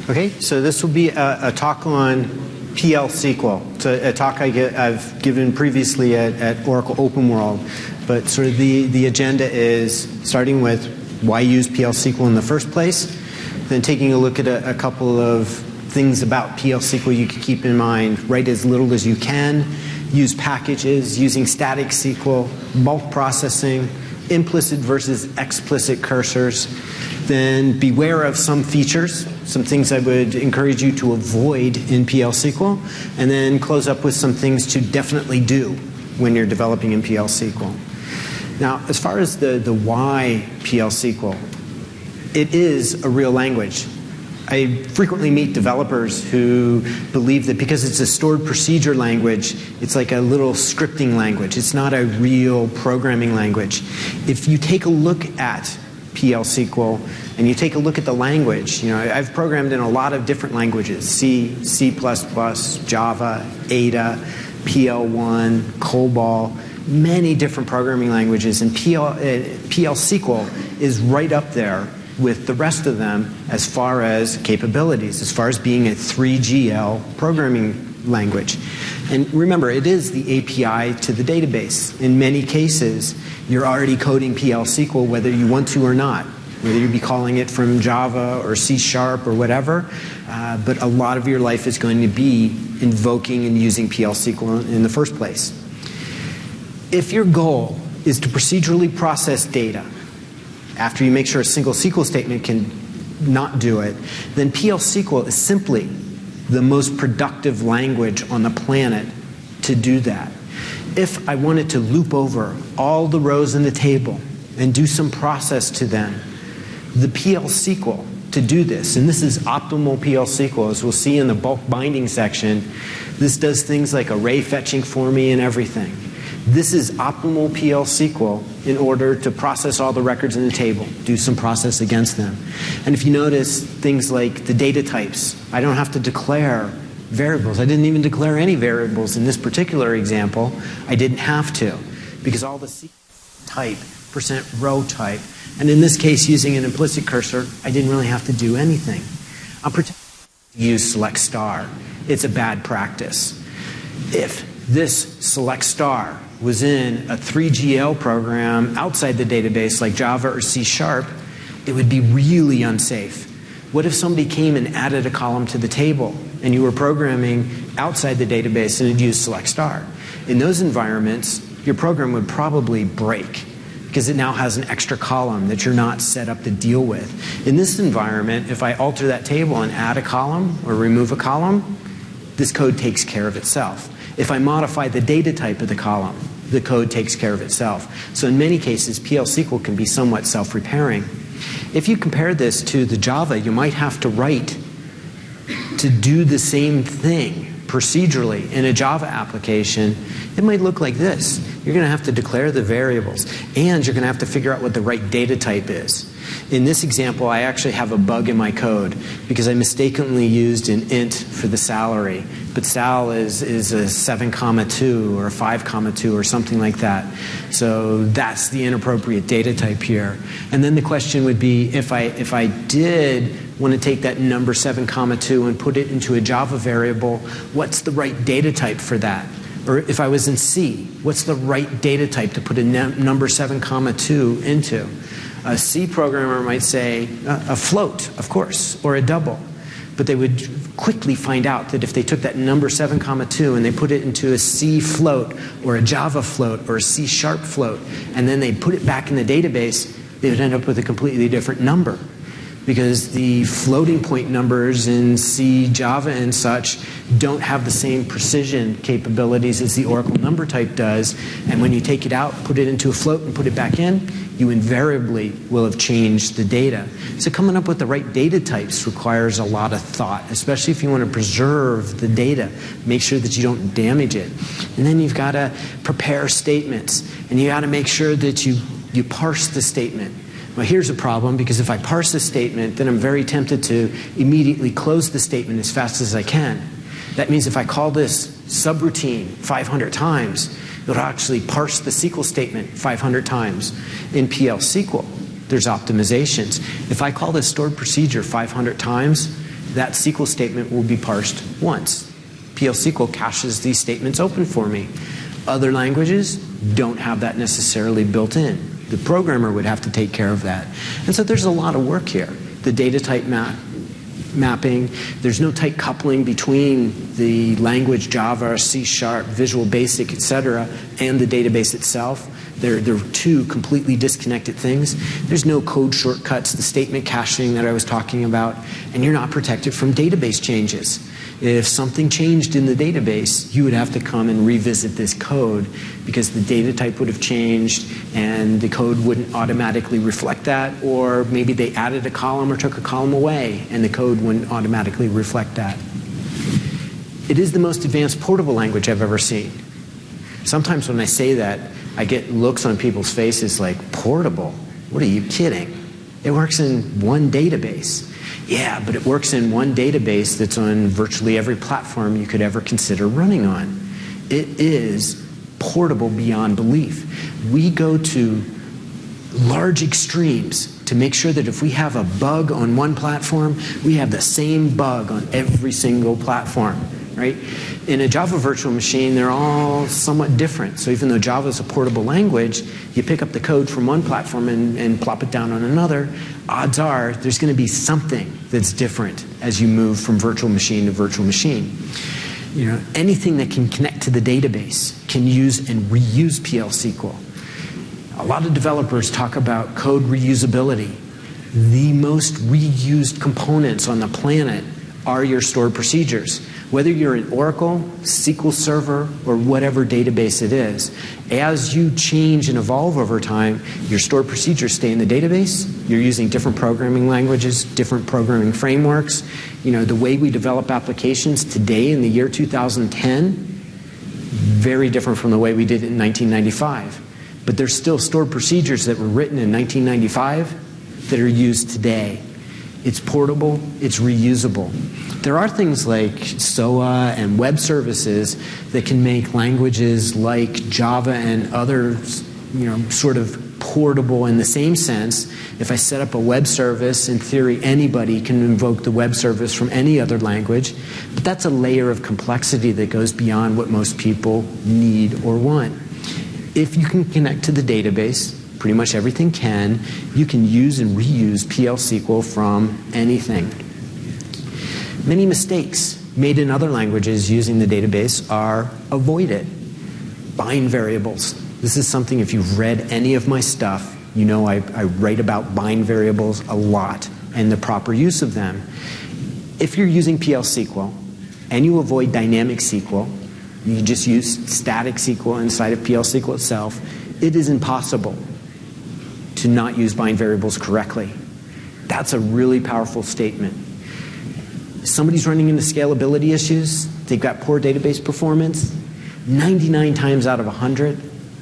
Okay, so this will be a talk on PL SQL. It's a talk I've given previously at Oracle Open World, but sort of the agenda is starting with why use PL SQL in the first place, then taking a look at a couple of things about PL SQL you can keep in mind, write as little as you can, use packages, using static SQL, bulk processing, implicit versus explicit cursors, then beware of some features, some things I would encourage you to avoid in PL SQL, and then close up with some things to definitely do when you're developing in PL SQL. Now, as far as the why PL SQL, it is a real language. I frequently meet developers who believe that because it's a stored procedure language, it's like a little scripting language. It's not a real programming language. If you take a look at PL SQL and you take a look at the language, I've programmed in a lot of different languages, C, C++, Java, Ada, PL1, COBOL, many different programming languages, and PL SQL is right up there with the rest of them as far as capabilities, as far as being a 3GL programming language. And remember, it is the API to the database. In many cases, you're already coding PL SQL whether you want to or not, whether you be calling it from Java or C# or whatever, but a lot of your life is going to be invoking and using PL SQL in the first place. If your goal is to procedurally process data, after you make sure a single SQL statement can not do it, then PL SQL is simply the most productive language on the planet to do that. If I wanted to loop over all the rows in the table and do some process to them, the PL SQL to do this, and this is optimal PL SQL, as we'll see in the bulk binding section, this does things like array fetching for me and everything. This is optimal PL SQL in order to process all the records in the table, do some process against them. And if you notice things like the data types, I don't have to declare variables. I didn't even declare any variables in this particular example. I didn't have to, because all the SQL type, %row type, and in this case using an implicit cursor, I didn't really have to do anything. I'm protected to use select star. It's a bad practice. If this select star was in a 3GL program outside the database like Java or C#, it would be really unsafe. What if somebody came and added a column to the table and you were programming outside the database and it used select star? In those environments, your program would probably break because it now has an extra column that you're not set up to deal with. In this environment, if I alter that table and add a column or remove a column, this code takes care of itself. If I modify the data type of the column, the code takes care of itself. So in many cases, PL SQL can be somewhat self-repairing. If you compare this to the Java, you might have to write to do the same thing procedurally in a Java application. It might look like this. You're going to have to declare the variables, and you're going to have to figure out what the right data type is. In this example, I actually have a bug in my code because I mistakenly used an int for the salary, but sal is a 7,2 or a 5,2 or something like that. So that's the inappropriate data type here. And then the question would be, if I did want to take that number 7,2 and put it into a Java variable, what's the right data type for that? Or if I was in C, what's the right data type to put a number 7,2 into? A C programmer might say a float, of course, or a double. But they would quickly find out that if they took that number 7,2 and they put it into a C float or a Java float or a C# float, and then they put it back in the database, they would end up with a completely different number. Because the floating point numbers in C, Java, and such don't have the same precision capabilities as the Oracle number type does. And when you take it out, put it into a float, and put it back in, you invariably will have changed the data. So coming up with the right data types requires a lot of thought, especially if you want to preserve the data. Make sure that you don't damage it. And then you've got to prepare statements, and you got to make sure that you parse the statement. Well, here's a problem, because if I parse the statement, then I'm very tempted to immediately close the statement as fast as I can. That means if I call this subroutine 500 times, it'll actually parse the SQL statement 500 times. In PL SQL, there's optimizations. If I call this stored procedure 500 times, that SQL statement will be parsed once. PL SQL caches these statements open for me. Other languages don't have that necessarily built in. The programmer would have to take care of that. And so there's a lot of work here. The data type mapping, there's no tight coupling between the language Java, C#, Visual Basic, etc., and the database itself. They're two completely disconnected things. There's no code shortcuts, the statement caching that I was talking about, and you're not protected from database changes. If something changed in the database, you would have to come and revisit this code because the data type would have changed and the code wouldn't automatically reflect that, or maybe they added a column or took a column away and the code wouldn't automatically reflect that. It is the most advanced portable language I've ever seen. Sometimes when I say that, I get looks on people's faces like, portable? What are you kidding? It works in one database. Yeah, but it works in one database that's on virtually every platform you could ever consider running on. It is portable beyond belief. We go to large extremes to make sure that if we have a bug on one platform, we have the same bug on every single platform, right? In a Java virtual machine, they're all somewhat different. So even though Java is a portable language, you pick up the code from one platform and plop it down on another, odds are there's going to be something that's different as you move from virtual machine to virtual machine. You know, anything that can connect to the database can use and reuse PL SQL. A lot of developers talk about code reusability. The most reused components on the planet are your stored procedures. Whether you're in Oracle, SQL Server, or whatever database it is, as you change and evolve over time, your stored procedures stay in the database. You're using different programming languages, different programming frameworks. You know, the way we develop applications today in the year 2010, very different from the way we did it in 1995. But there's still stored procedures that were written in 1995 that are used today. It's portable, it's reusable. There are things like SOA and web services that can make languages like Java and others, you know, sort of portable in the same sense. If I set up a web service, in theory, anybody can invoke the web service from any other language. But that's a layer of complexity that goes beyond what most people need or want. If you can connect to the database, pretty much everything can, you can use and reuse PL SQL from anything. Many mistakes made in other languages using the database are avoided. Bind variables. This is something, if you've read any of my stuff, you know I write about bind variables a lot and the proper use of them. If you're using PL SQL and you avoid dynamic SQL, you just use static SQL inside of PL SQL itself, it is impossible to not use bind variables correctly. That's a really powerful statement. Somebody's running into scalability issues, they've got poor database performance, 99 times out of 100,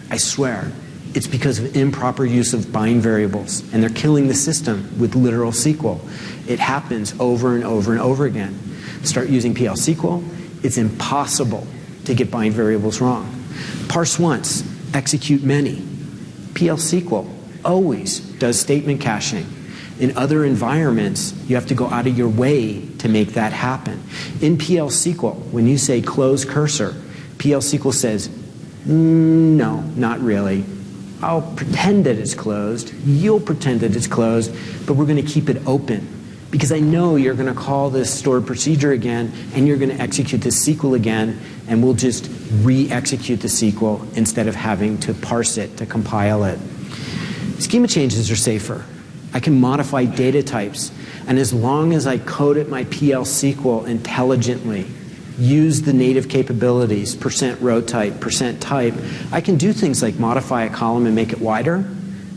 I swear, it's because of improper use of bind variables, and they're killing the system with literal SQL. It happens over and over and over again. Start using PL SQL, it's impossible to get bind variables wrong. Parse once, execute many. PL SQL always does statement caching. In other environments, you have to go out of your way to make that happen. In PL SQL, when you say close cursor, PL SQL says, no, not really. I'll pretend that it's closed, you'll pretend that it's closed, but we're going to keep it open. Because I know you're going to call this stored procedure again, and you're going to execute this SQL again, and we'll just re-execute the SQL instead of having to parse it, to compile it. Schema changes are safer. I can modify data types, and as long as I code it my PL SQL intelligently, use the native capabilities, %row type, %type, I can do things like modify a column and make it wider,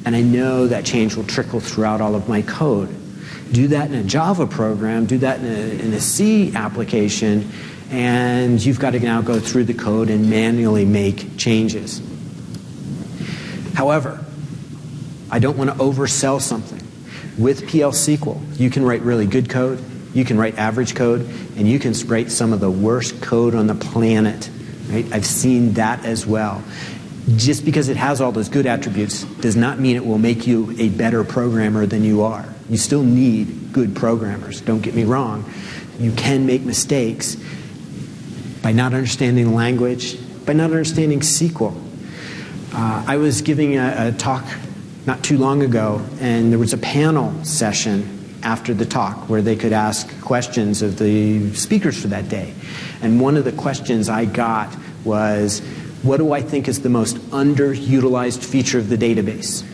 and I know that change will trickle throughout all of my code. Do that in a Java program, do that in a C application, and you've got to now go through the code and manually make changes. However, I don't want to oversell something. With PL SQL, you can write really good code, you can write average code, and you can write some of the worst code on the planet. Right? I've seen that as well. Just because it has all those good attributes does not mean it will make you a better programmer than you are. You still need good programmers, don't get me wrong. You can make mistakes by not understanding the language, by not understanding SQL. I was giving a talk not too long ago, and there was a panel session after the talk where they could ask questions of the speakers for that day. And one of the questions I got was, what do I think is the most underutilized feature of the database?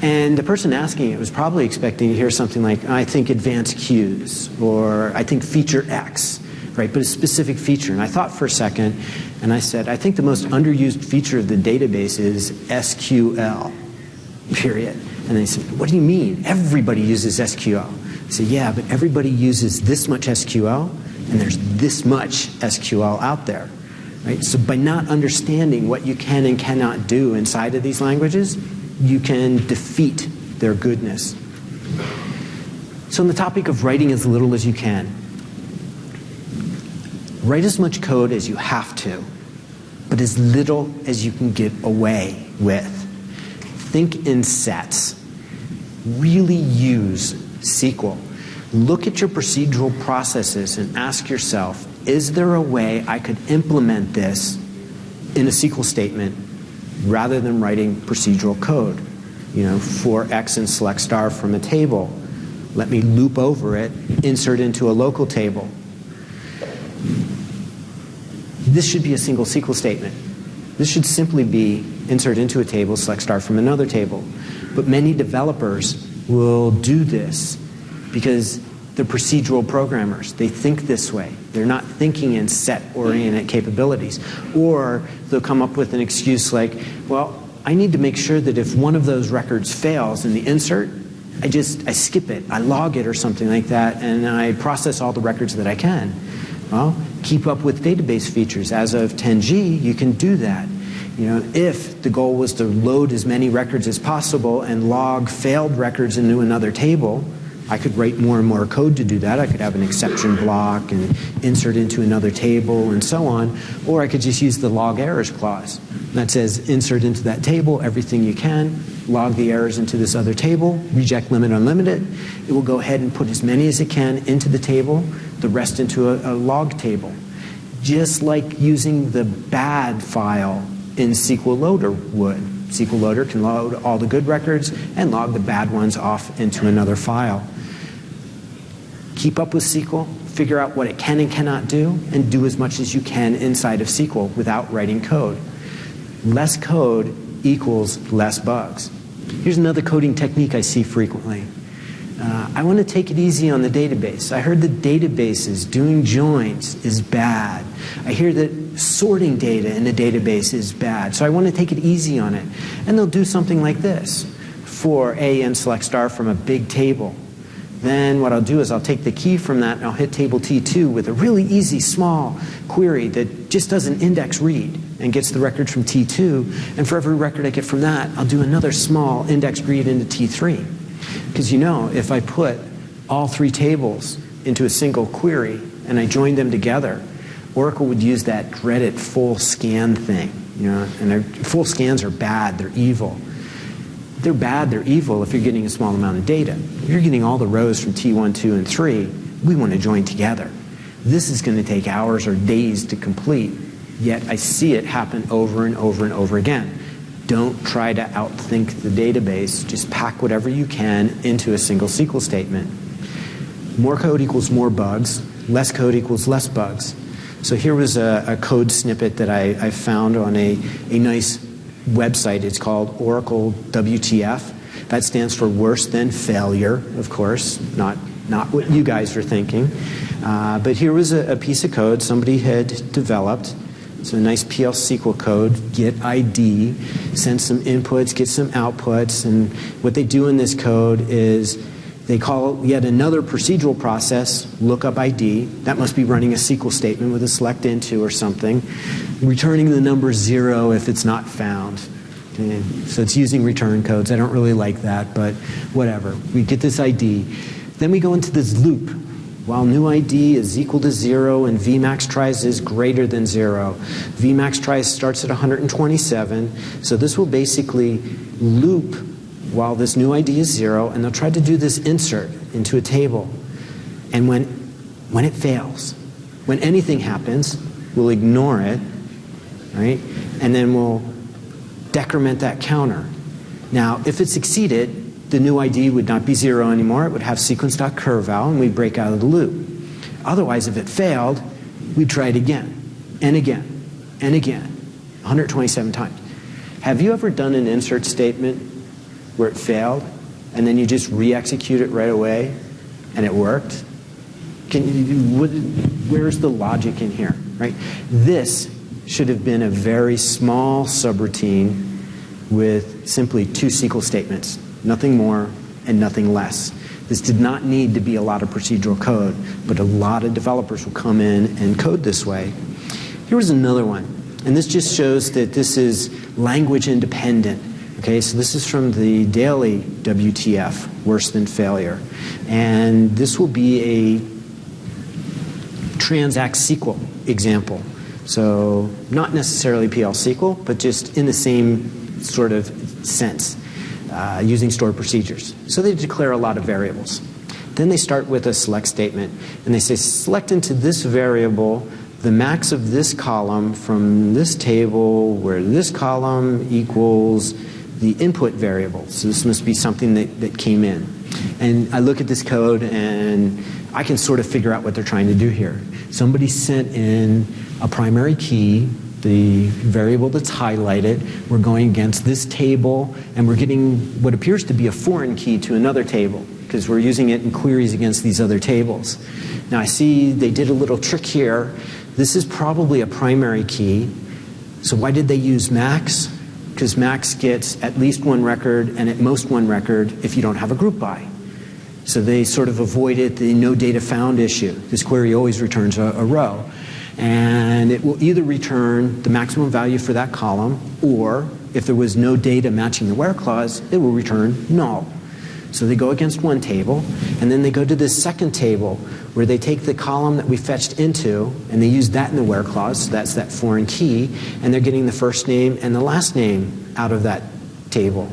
And the person asking it was probably expecting to hear something like, I think advanced queues, or I think feature X, right? But a specific feature. And I thought for a second, and I said, I think the most underused feature of the database is SQL, period. And they said, what do you mean? Everybody uses SQL. I said, yeah, but everybody uses this much SQL, and there's this much SQL out there. Right? So by not understanding what you can and cannot do inside of these languages, you can defeat their goodness. So on the topic of writing as little as you can, write as much code as you have to, but as little as you can get away with. Think in sets. Really use SQL. Look at your procedural processes and ask yourself, is there a way I could implement this in a SQL statement rather than writing procedural code? You know, for X and select star from a table. Let me loop over it, insert into a local table. This should be a single SQL statement. This should simply be insert into a table, select star from another table. But many developers will do this because they're procedural programmers. They think this way. They're not thinking in set-oriented capabilities. Or they'll come up with an excuse like, well, I need to make sure that if one of those records fails in the insert, I skip it, I log it or something like that, and I process all the records that I can. Well, keep up with database features. As of 10G, you can do that. You know, if the goal was to load as many records as possible and log failed records into another table, I could write more and more code to do that. I could have an exception block and insert into another table and so on. Or I could just use the log errors clause. That says insert into that table everything you can, log the errors into this other table, reject limit unlimited. It will go ahead and put as many as it can into the table, the rest into a log table. Just like using the bad file in SQL Loader would. SQL Loader can load all the good records and log the bad ones off into another file. Keep up with SQL, figure out what it can and cannot do, and do as much as you can inside of SQL without writing code. Less code equals less bugs. Here's another coding technique I see frequently. I want to take it easy on the database. I heard that databases doing joins is bad. I hear that sorting data in a database is bad, so I want to take it easy on it. And they'll do something like this. For A and select star from a big table. Then what I'll do is I'll take the key from that and I'll hit table T2 with a really easy small query that just does an index read and gets the record from T2. And for every record I get from that, I'll do another small index read into T3. Because you know, if I put all three tables into a single query and I join them together, Oracle would use that dreaded full scan thing. You know, and full scans are bad, they're evil. They're bad, they're evil if you're getting a small amount of data. If you're getting all the rows from T1, 2, and 3, we want to join together. This is going to take hours or days to complete, yet I see it happen over and over and over again. Don't try to outthink the database. Just pack whatever you can into a single SQL statement. More code equals more bugs. Less code equals less bugs. So here was a code snippet that I found on a nice website. It's called Oracle WTF. That stands for worse than failure, of course, not what you guys are thinking. But here was a piece of code somebody had developed So a nice PL SQL code, get ID, send some inputs, get some outputs, and what they do in this code is they call yet another procedural process, lookup ID. That must be running a SQL statement with a select into or something, returning the number 0 if it's not found. Okay. So it's using return codes. I don't really like that, but whatever. We get this ID. Then we go into this loop. While new ID is equal to 0 and Vmax tries is greater than 0. Vmax tries starts at 127. So this will basically loop while this new ID is 0, and they'll try to do this insert into a table. And when it fails, when anything happens, we'll ignore it, right? And then we'll decrement that counter. Now, if it succeeded, the new ID would not be 0 anymore. It would have sequence.curval, and we'd break out of the loop. Otherwise, if it failed, we'd try it again, and again, and again, 127 times. Have you ever done an insert statement where it failed, and then you just re-execute it right away, and it worked? Where's the logic in here, right? This should have been a very small subroutine with simply 2 SQL statements. Nothing more and nothing less. This did not need to be a lot of procedural code, but a lot of developers will come in and code this way. Here was another one, and this just shows that this is language independent. Okay, so this is from the daily WTF, worse than failure. And this will be a transact SQL example. So not necessarily PL SQL, but just in the same sort of sense. Using stored procedures. So they declare a lot of variables. Then they start with a select statement, and they say select into this variable the max of this column from this table where this column equals the input variable. So this must be something that came in. And I look at this code and I can sort of figure out what they're trying to do here. Somebody sent in a primary key, the variable that's highlighted. We're going against this table, and we're getting what appears to be a foreign key to another table because we're using it in queries against these other tables. Now I see they did a little trick here. This is probably a primary key. So why did they use max? Because max gets at least 1 record and at most 1 record if you don't have a group by. So they sort of avoided the no data found issue. This query always returns a row. And it will either return the maximum value for that column, or if there was no data matching the where clause, it will return null. So they go against one table, and then they go to this second table where they take the column that we fetched into, and they use that in the where clause, so that's that foreign key, and they're getting the first name and the last name out of that table.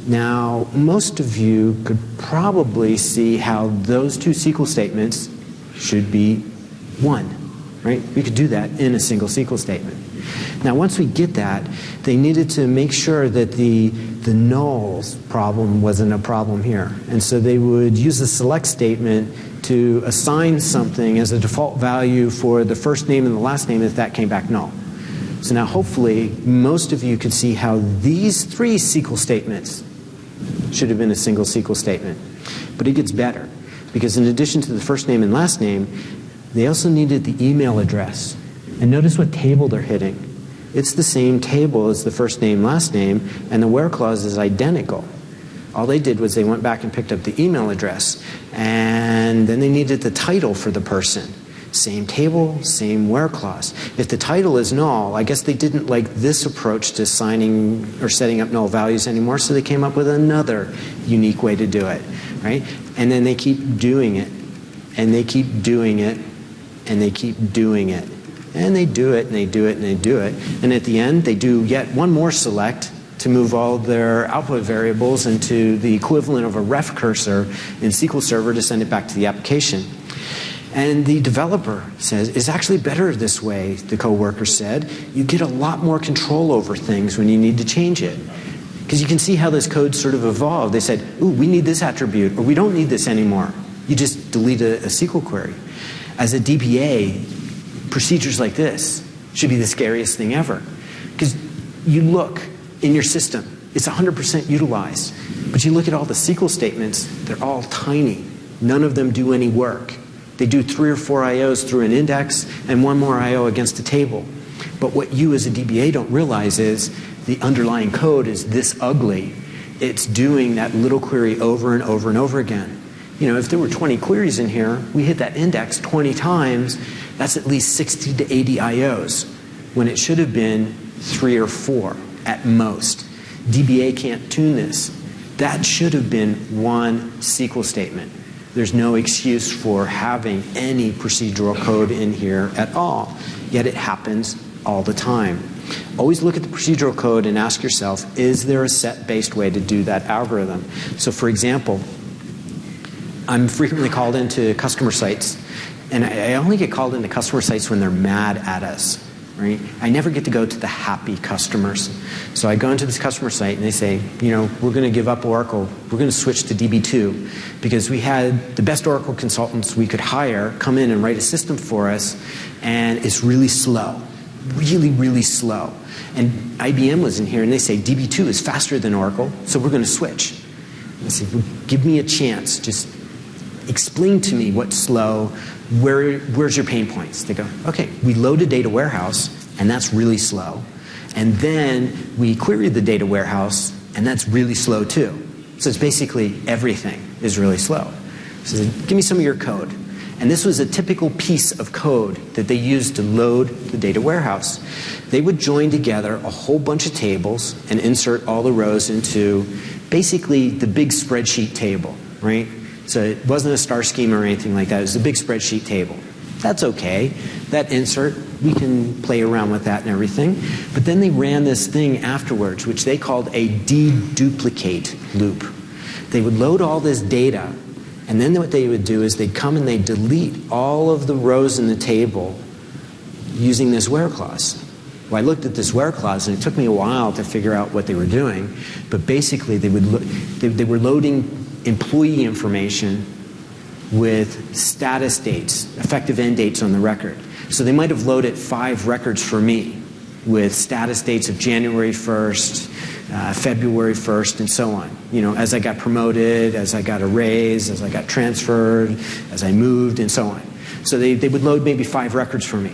Now, most of you could probably see how those 2 SQL statements should be 1. Right? We could do that in a single SQL statement. Now, once we get that, they needed to make sure that the nulls problem wasn't a problem here. And so they would use the select statement to assign something as a default value for the first name and the last name if that came back null. So now hopefully most of you could see how these 3 SQL statements should have been a single SQL statement. But it gets better, because in addition to the first name and last name, they also needed the email address. And notice what table they're hitting. It's the same table as the first name, last name, and the where clause is identical. All they did was they went back and picked up the email address, and then they needed the title for the person. Same table, same where clause. If the title is null, I guess they didn't like this approach to assigning or setting up null values anymore, so they came up with another unique way to do it, right? And then they keep doing it, and they keep doing it, and they keep doing it. And they do it, and they do it, and they do it. And at the end, they do yet one more select to move all their output variables into the equivalent of a ref cursor in SQL Server to send it back to the application. And the developer says, it's actually better this way, the coworker said. You get a lot more control over things when you need to change it. Because you can see how this code sort of evolved. They said, ooh, we need this attribute, or we don't need this anymore. You just delete a SQL query. As a DBA, procedures like this should be the scariest thing ever. Because you look in your system, it's 100% utilized. But you look at all the SQL statements, they're all tiny. None of them do any work. They do 3 or 4 IOs through an index and 1 more IO against a table. But what you as a DBA don't realize is the underlying code is this ugly. It's doing that little query over and over and over again. You know, if there were 20 queries in here, we hit that index 20 times, that's at least 60 to 80 IOs, when it should have been 3 or 4 at most. DBA can't tune this. That should have been one SQL statement. There's no excuse for having any procedural code in here at all, yet it happens all the time. Always look at the procedural code and ask yourself, is there a set-based way to do that algorithm? So for example, I'm frequently called into customer sites, and I only get called into customer sites when they're mad at us, right? I never get to go to the happy customers. So I go into this customer site and they say, you know, we're going to give up Oracle. We're going to switch to DB2 because we had the best Oracle consultants we could hire come in and write a system for us, and it's really slow. Really, really slow. And IBM was in here and they say DB2 is faster than Oracle, so we're going to switch. And I said, well, give me a chance. Just explain to me what's slow. Where's your pain points? They go, okay, we load a data warehouse, and that's really slow. And then we query the data warehouse, and that's really slow too. So it's basically everything is really slow. So I said, give me some of your code. And this was a typical piece of code that they used to load the data warehouse. They would join together a whole bunch of tables and insert all the rows into basically the big spreadsheet table, right? So it wasn't a star schema or anything like that. It was a big spreadsheet table. That's okay. That insert, we can play around with that and everything. But then they ran this thing afterwards, which they called a deduplicate loop. They would load all this data, and then what they would do is they'd come and they'd delete all of the rows in the table using this where clause. Well, I looked at this where clause, and it took me a while to figure out what they were doing. But basically, they were loading employee information with status dates, effective end dates on the record. So they might have loaded 5 records for me with status dates of January 1st, February 1st, and so on. You know, as I got promoted, as I got a raise, as I got transferred, as I moved, and so on. So they would load maybe 5 records for me.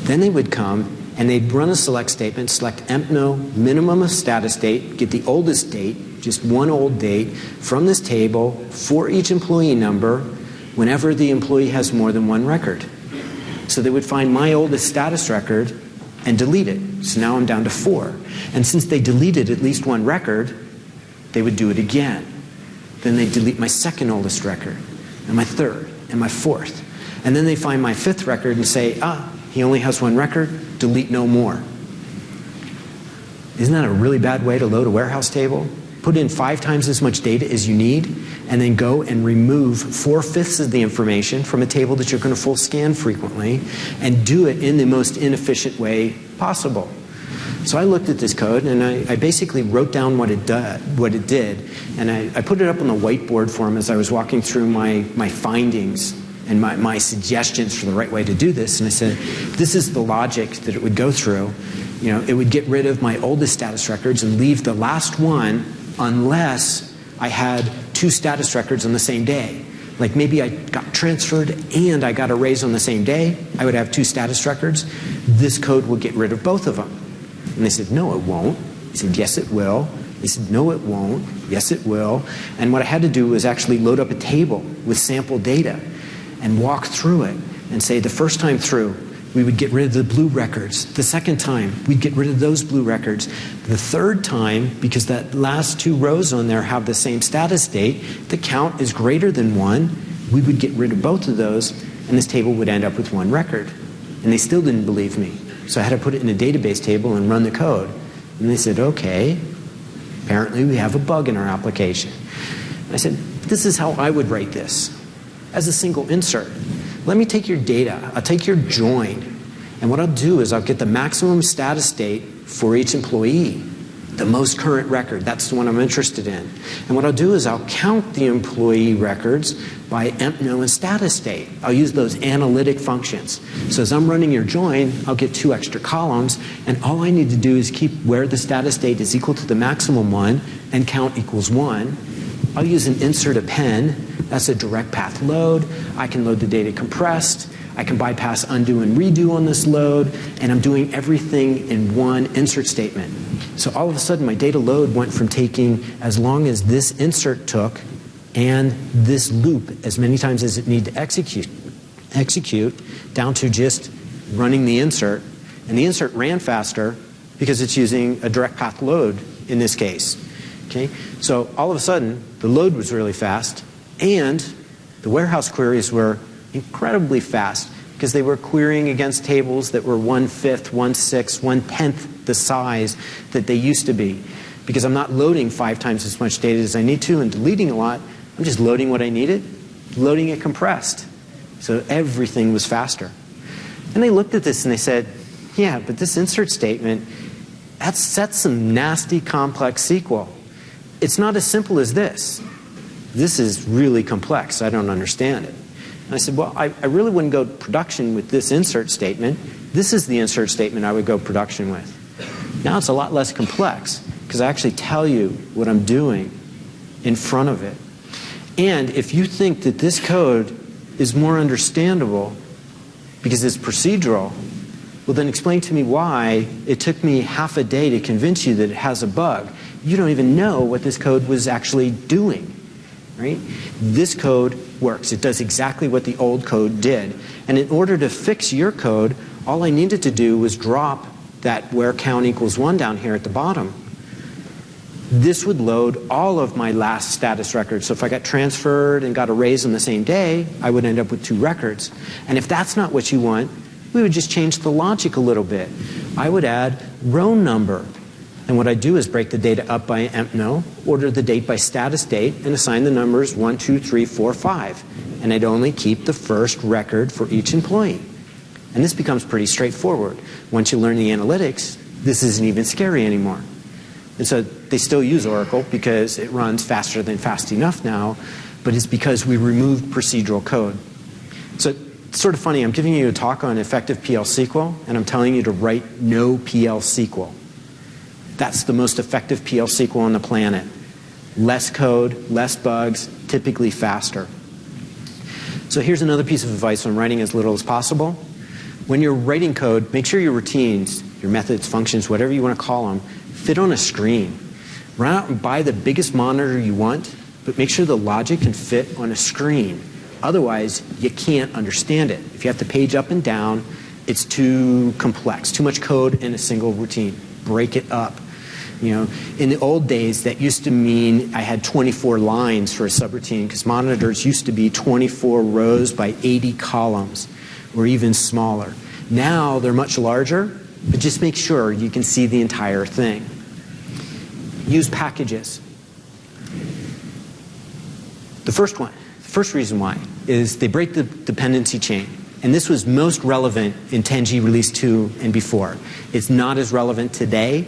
Then they would come and they'd run a select statement, select empno, minimum of status date, get the oldest date, just one old date, from this table for each employee number whenever the employee has more than 1 record. So they would find my oldest status record and delete it. So now I'm down to 4. And since they deleted at least 1 record, they would do it again. Then they'd delete my 2nd oldest record, and my 3rd, and my 4th. And then they find my 5th record and say, he only has 1 record, delete no more. Isn't that a really bad way to load a warehouse table? Put in 5 times as much data as you need, and then go and remove 4/5 of the information from a table that you're going to full scan frequently, and do it in the most inefficient way possible. So I looked at this code, and I basically wrote down what it did, and I put it up on the whiteboard for him as I was walking through my findings and my suggestions for the right way to do this. And I said, this is the logic that it would go through. You know, it would get rid of my oldest status records and leave the last one unless I had 2 status records on the same day. Like maybe I got transferred and I got a raise on the same day. I would have 2 status records. This code will get rid of both of them. And they said, no, it won't. I said, yes, it will. They said, no, it won't. Yes, it will. And what I had to do was actually load up a table with sample data and walk through it and say the first time through, we would get rid of the blue records. The second time, we'd get rid of those blue records. The third time, because that last 2 rows on there have the same status date, the count is greater than 1, we would get rid of both of those, and this table would end up with 1 record. And they still didn't believe me. So I had to put it in a database table and run the code. And they said, okay, apparently we have a bug in our application. And I said, this is how I would write this, as a single insert. Let me take your data, I'll take your join, and what I'll do is I'll get the maximum status date for each employee, the most current record, that's the one I'm interested in. And what I'll do is I'll count the employee records by empno and status date. I'll use those analytic functions. So as I'm running your join, I'll get 2 extra columns, and all I need to do is keep where the status date is equal to the maximum one and count equals 1. I'll use an insert append. That's a direct path load. I can load the data compressed. I can bypass undo and redo on this load, and I'm doing everything in one insert statement. So all of a sudden, my data load went from taking as long as this insert took and this loop as many times as it needed to execute down to just running the insert. And the insert ran faster because it's using a direct path load in this case. Okay? So all of a sudden, the load was really fast, and the warehouse queries were incredibly fast because they were querying against tables that were 1/5, 1/6, 1/10 the size that they used to be. Because I'm not loading 5 times as much data as I need to and deleting a lot. I'm just loading what I needed, loading it compressed. So everything was faster. And they looked at this and they said, yeah, but this insert statement, that's some nasty complex SQL. It's not as simple as this. This is really complex. I don't understand it. And I said, well, I really wouldn't go production with this insert statement. This is the insert statement I would go production with. Now it's a lot less complex because I actually tell you what I'm doing in front of it. And if you think that this code is more understandable because it's procedural, well, then explain to me why it took me half a day to convince you that it has a bug. You don't even know what this code was actually doing, right? This code works. It does exactly what the old code did. And in order to fix your code, all I needed to do was drop that where count equals 1 down here at the bottom. This would load all of my last status records. So if I got transferred and got a raise on the same day, I would end up with 2 records. And if that's not what you want, we would just change the logic a little bit. I would add row number. And what I do is break the data up by order the date by status date, and assign the numbers 1, 2, 3, 4, 5. And I'd only keep the first record for each employee. And this becomes pretty straightforward. Once you learn the analytics, this isn't even scary anymore. And so they still use Oracle because it runs faster than fast enough now, but it's because we removed procedural code. So it's sort of funny, I'm giving you a talk on effective PL SQL, and I'm telling you to write no PL SQL. That's the most effective PL SQL on the planet. Less code, less bugs, typically faster. So here's another piece of advice on writing as little as possible. When you're writing code, make sure your routines, your methods, functions, whatever you want to call them, fit on a screen. Run out and buy the biggest monitor you want, but make sure the logic can fit on a screen. Otherwise, you can't understand it. If you have to page up and down, it's too complex, too much code in a single routine. Break it up. You know, in the old days, that used to mean I had 24 lines for a subroutine because monitors used to be 24 rows by 80 columns or even smaller. Now they're much larger, but just make sure you can see the entire thing. Use packages. The first reason why is they break the dependency chain. And this was most relevant in 10G Release 2 and before. It's not as relevant today,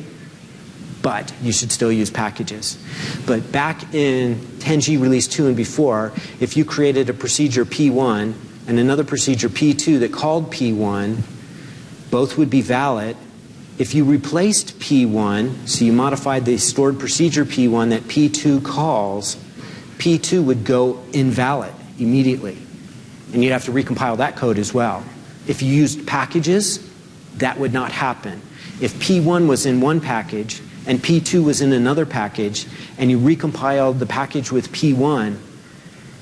but you should still use packages. But back in 10G Release 2 and before, if you created a procedure P1 and another procedure P2 that called P1, both would be valid. If you replaced P1, so you modified the stored procedure P1 that P2 calls, P2 would go invalid immediately. And you'd have to recompile that code as well. If you used packages, that would not happen. If P1 was in one package and P2 was in another package, and you recompiled the package with P1,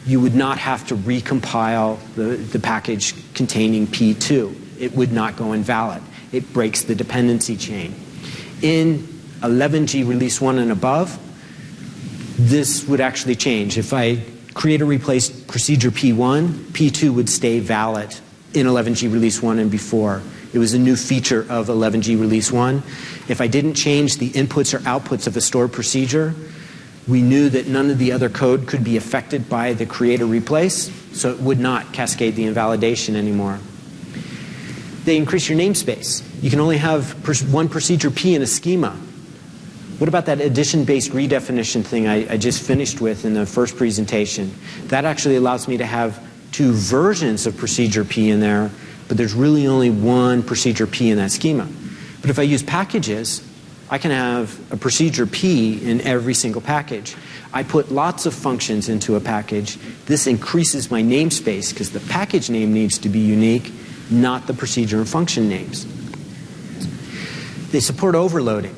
you would not have to recompile the package containing P2. It would not go invalid. It breaks the dependency chain. In 11G Release 1 and above, this would actually change. If I create or replace procedure P1, P2 would stay valid in 11G Release 1 and before. It was a new feature of 11G Release 1. If I didn't change the inputs or outputs of a stored procedure, we knew that none of the other code could be affected by the create or replace, so it would not cascade the invalidation anymore. They increase your namespace. You can only have one procedure P in a schema. What about that addition-based redefinition thing I just finished with in the first presentation? That actually allows me to have 2 versions of procedure P in there, but there's really only one procedure P in that schema. But if I use packages, I can have a procedure P in every single package. I put lots of functions into a package. This increases my namespace because the package name needs to be unique, not the procedure and function names. They support overloading.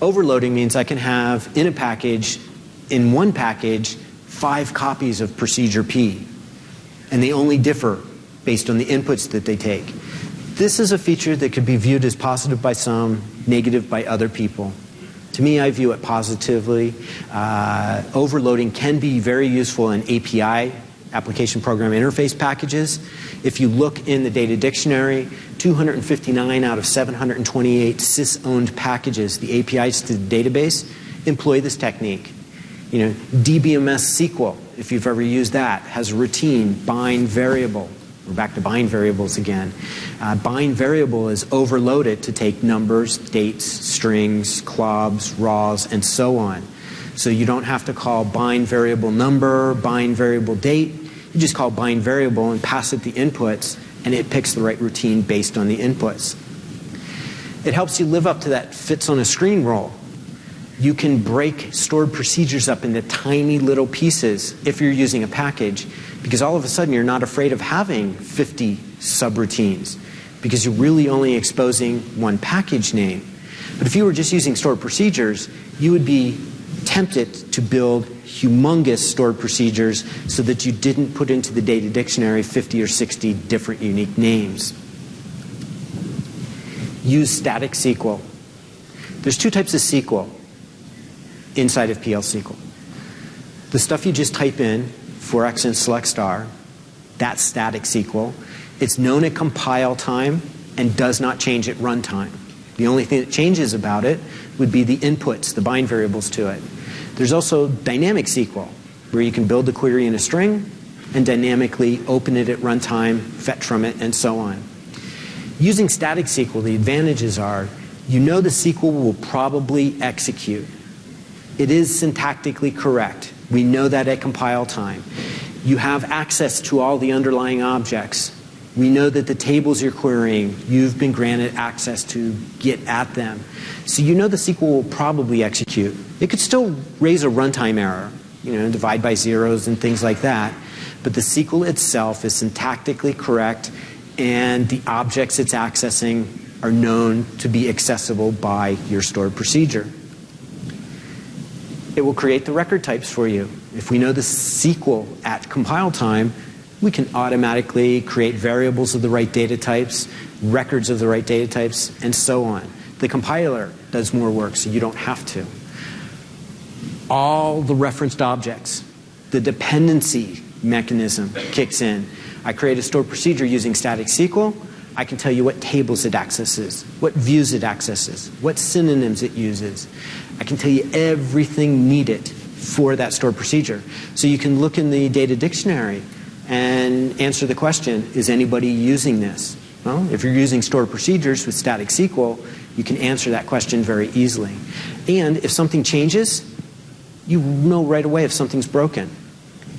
Overloading means I can have in a package, in one package, 5 copies of procedure P, and they only differ based on the inputs that they take. This is a feature that could be viewed as positive by some, negative by other people. To me, I view it positively. Overloading can be very useful in API, application program interface packages. If you look in the data dictionary, 259 out of 728 sys-owned packages, the APIs to the database, employ this technique. You know, DBMS SQL, if you've ever used that, has a routine bind variable. We're back to bind variables again. Bind variable is overloaded to take numbers, dates, strings, clubs, raws, and so on. So you don't have to call bind variable number, bind variable date. You just call bind variable and pass it the inputs, and it picks the right routine based on the inputs. It helps you live up to that fits on a screen rule. You can break stored procedures up into tiny little pieces if you're using a package, because all of a sudden you're not afraid of having 50 subroutines, because you're really only exposing one package name. But if you were just using stored procedures, you would be tempted to build humongous stored procedures so that you didn't put into the data dictionary 50 or 60 different unique names. Use static SQL. There's 2 types of SQL inside of PL SQL. The stuff you just type in, 4x and select star, that's static SQL. It's known at compile time and does not change at runtime. The only thing that changes about it would be the inputs, the bind variables to it. There's also dynamic SQL, where you can build the query in a string and dynamically open it at runtime, fetch from it, and so on. Using static SQL, the advantages are, you know the SQL will probably execute. It is syntactically correct. We know that at compile time. You have access to all the underlying objects. We know that the tables you're querying, you've been granted access to get at them. So you know the SQL will probably execute. It could still raise a runtime error, divide by zeros and things like that. But the SQL itself is syntactically correct, and the objects it's accessing are known to be accessible by your stored procedure. It will create the record types for you. If we know the SQL at compile time, we can automatically create variables of the right data types, records of the right data types, and so on. The compiler does more work, so you don't have to. All the referenced objects, the dependency mechanism kicks in. I create a stored procedure using static SQL. I can tell you what tables it accesses, what views it accesses, what synonyms it uses. I can tell you everything needed for that stored procedure. So you can look in the data dictionary and answer the question, is anybody using this? Well, if you're using stored procedures with static SQL, you can answer that question very easily. And if something changes, you know right away if something's broken.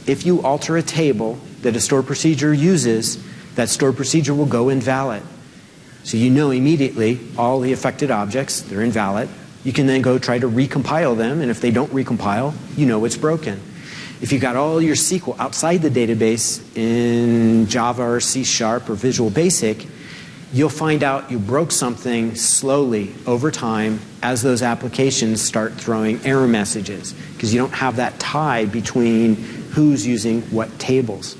If you alter a table that a stored procedure uses, that stored procedure will go invalid. So you know immediately all the affected objects, they're invalid. You can then go try to recompile them, and if they don't recompile, you know it's broken. If you've got all your SQL outside the database in Java or C# or Visual Basic, you'll find out you broke something slowly over time as those applications start throwing error messages, because you don't have that tie between who's using what tables.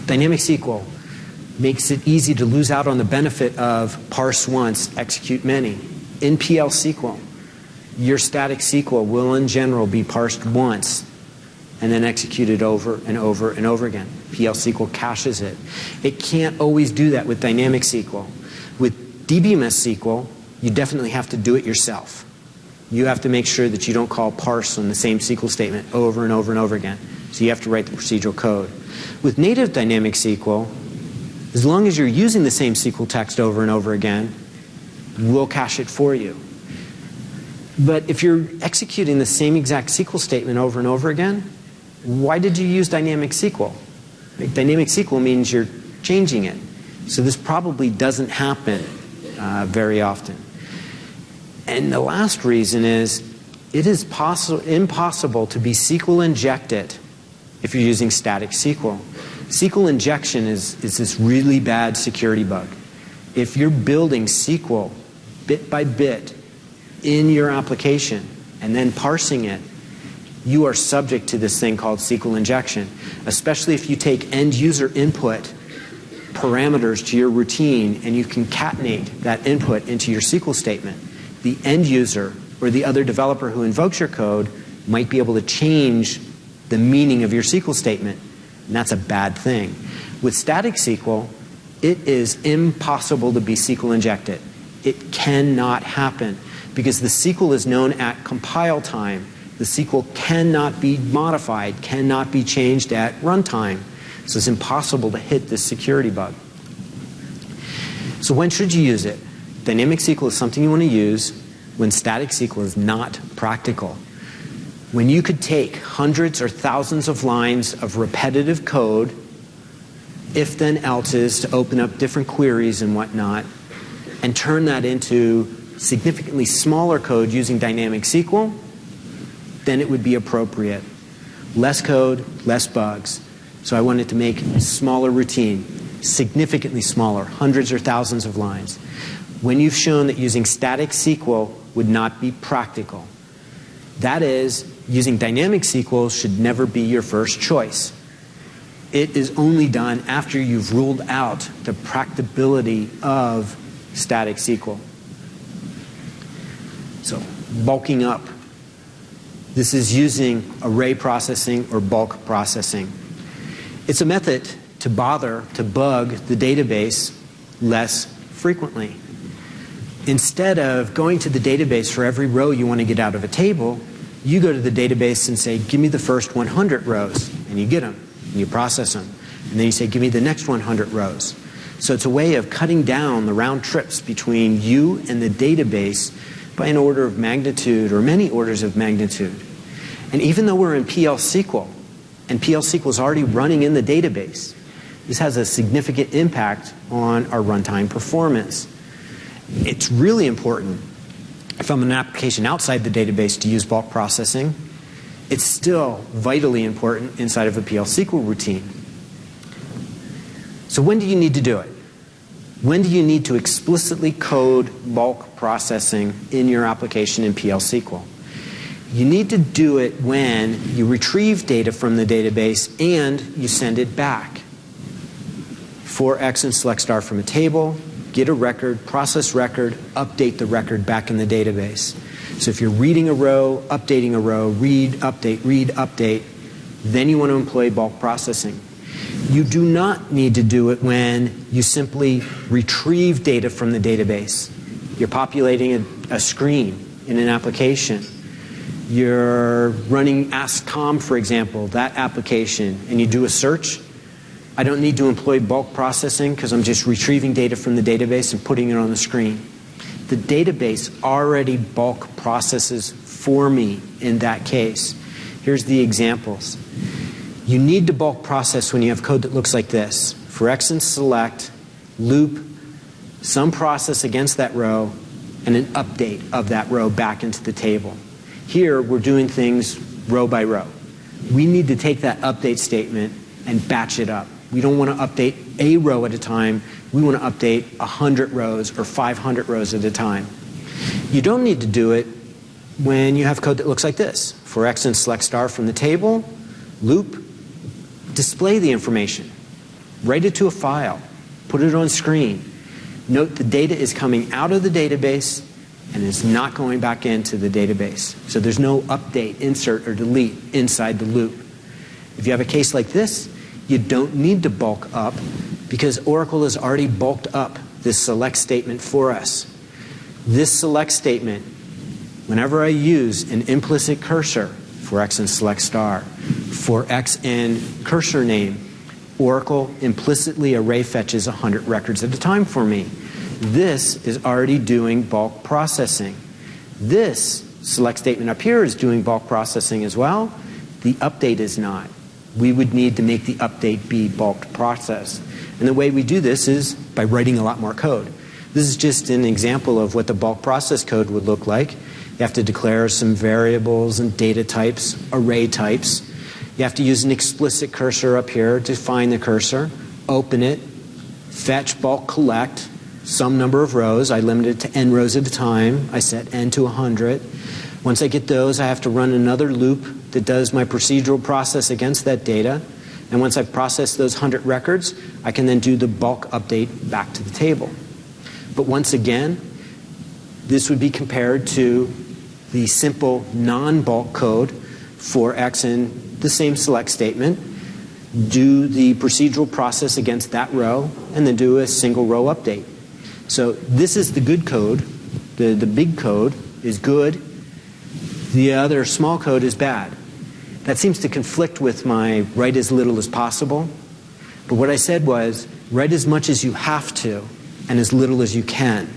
Dynamic SQL makes it easy to lose out on the benefit of parse once, execute many. In PL SQL, your static SQL will in general be parsed once and then executed over and over and over again. PL SQL caches it. It can't always do that with dynamic SQL. With DBMS SQL, you definitely have to do it yourself. You have to make sure that you don't call parse on the same SQL statement over and over and over again. So you have to write the procedural code. With native dynamic SQL, as long as you're using the same SQL text over and over again, we'll cache it for you. But if you're executing the same exact SQL statement over and over again, why did you use dynamic SQL? Dynamic SQL means you're changing it. So this probably doesn't happen very often. And the last reason is it is impossible to be SQL injected if you're using static SQL. SQL injection is this really bad security bug. If you're building SQL bit by bit in your application and then parsing it, you are subject to this thing called SQL injection, especially if you take end user input parameters to your routine and you concatenate that input into your SQL statement. The end user or the other developer who invokes your code might be able to change the meaning of your SQL statement, and that's a bad thing. With static SQL, it is impossible to be SQL injected. It cannot happen because the SQL is known at compile time. The SQL cannot be modified, cannot be changed at runtime. So it's impossible to hit this security bug. So when should you use it? Dynamic SQL is something you want to use when static SQL is not practical. When you could take hundreds or thousands of lines of repetitive code, if then else's to open up different queries and whatnot, and turn that into significantly smaller code using dynamic SQL, then it would be appropriate. Less code, less bugs. So I wanted to make a smaller routine, significantly smaller, hundreds or thousands of lines. When you've shown that using static SQL would not be practical, that is, using dynamic SQL should never be your first choice. It is only done after you've ruled out the practicability of static SQL. So, bulking up. This is using array processing or bulk processing. It's a method to bug the database less frequently. Instead of going to the database for every row you want to get out of a table, you go to the database and say, give me the first 100 rows, and you get them, and you process them. And then you say, give me the next 100 rows. So it's a way of cutting down the round trips between you and the database by an order of magnitude or many orders of magnitude. And even though we're in PL SQL, and PL SQL is already running in the database, this has a significant impact on our runtime performance. It's really important if I'm an application outside the database to use bulk processing. It's still vitally important inside of a PL SQL routine. So when do you need to do it? When do you need to explicitly code bulk processing in your application in PL SQL? You need to do it when you retrieve data from the database and you send it back. For X and select star from a table, get a record, process record, update the record back in the database. So if you're reading a row, updating a row, read, update, then you want to employ bulk processing. You do not need to do it when you simply retrieve data from the database. You're populating a screen in an application. You're running Ask Tom, for example, that application, and you do a search. I don't need to employ bulk processing because I'm just retrieving data from the database and putting it on the screen. The database already bulk processes for me in that case. Here's the examples. You need to bulk process when you have code that looks like this. For X and select, loop, some process against that row, and an update of that row back into the table. Here, we're doing things row by row. We need to take that update statement and batch it up. We don't want to update a row at a time. We want to update 100 rows or 500 rows at a time. You don't need to do it when you have code that looks like this. For X and select star from the table, loop, display the information. Write it to a file. Put it on screen. Note the data is coming out of the database and is not going back into the database. So there's no update, insert, or delete inside the loop. If you have a case like this, you don't need to bulk up because Oracle has already bulked up this select statement for us. This select statement, whenever I use an implicit cursor for X and select star, for X and cursor name, Oracle implicitly array fetches 100 records at a time for me. This is already doing bulk processing. This select statement up here is doing bulk processing as well. The update is not. We would need to make the update be bulk processed. And the way we do this is by writing a lot more code. This is just an example of what the bulk process code would look like. You have to declare some variables and data types, array types. You have to use an explicit cursor up here to find the cursor, open it, fetch, bulk, collect, some number of rows. I limit it to n rows at a time. I set n to 100. Once I get those, I have to run another loop that does my procedural process against that data. And once I've processed those 100 records, I can then do the bulk update back to the table. But once again, this would be compared to the simple non-bulk code for X in the same select statement, do the procedural process against that row, and then do a single row update. So this is the good code. The big code is good. The other small code is bad. That seems to conflict with my write as little as possible. But what I said was write as much as you have to and as little as you can.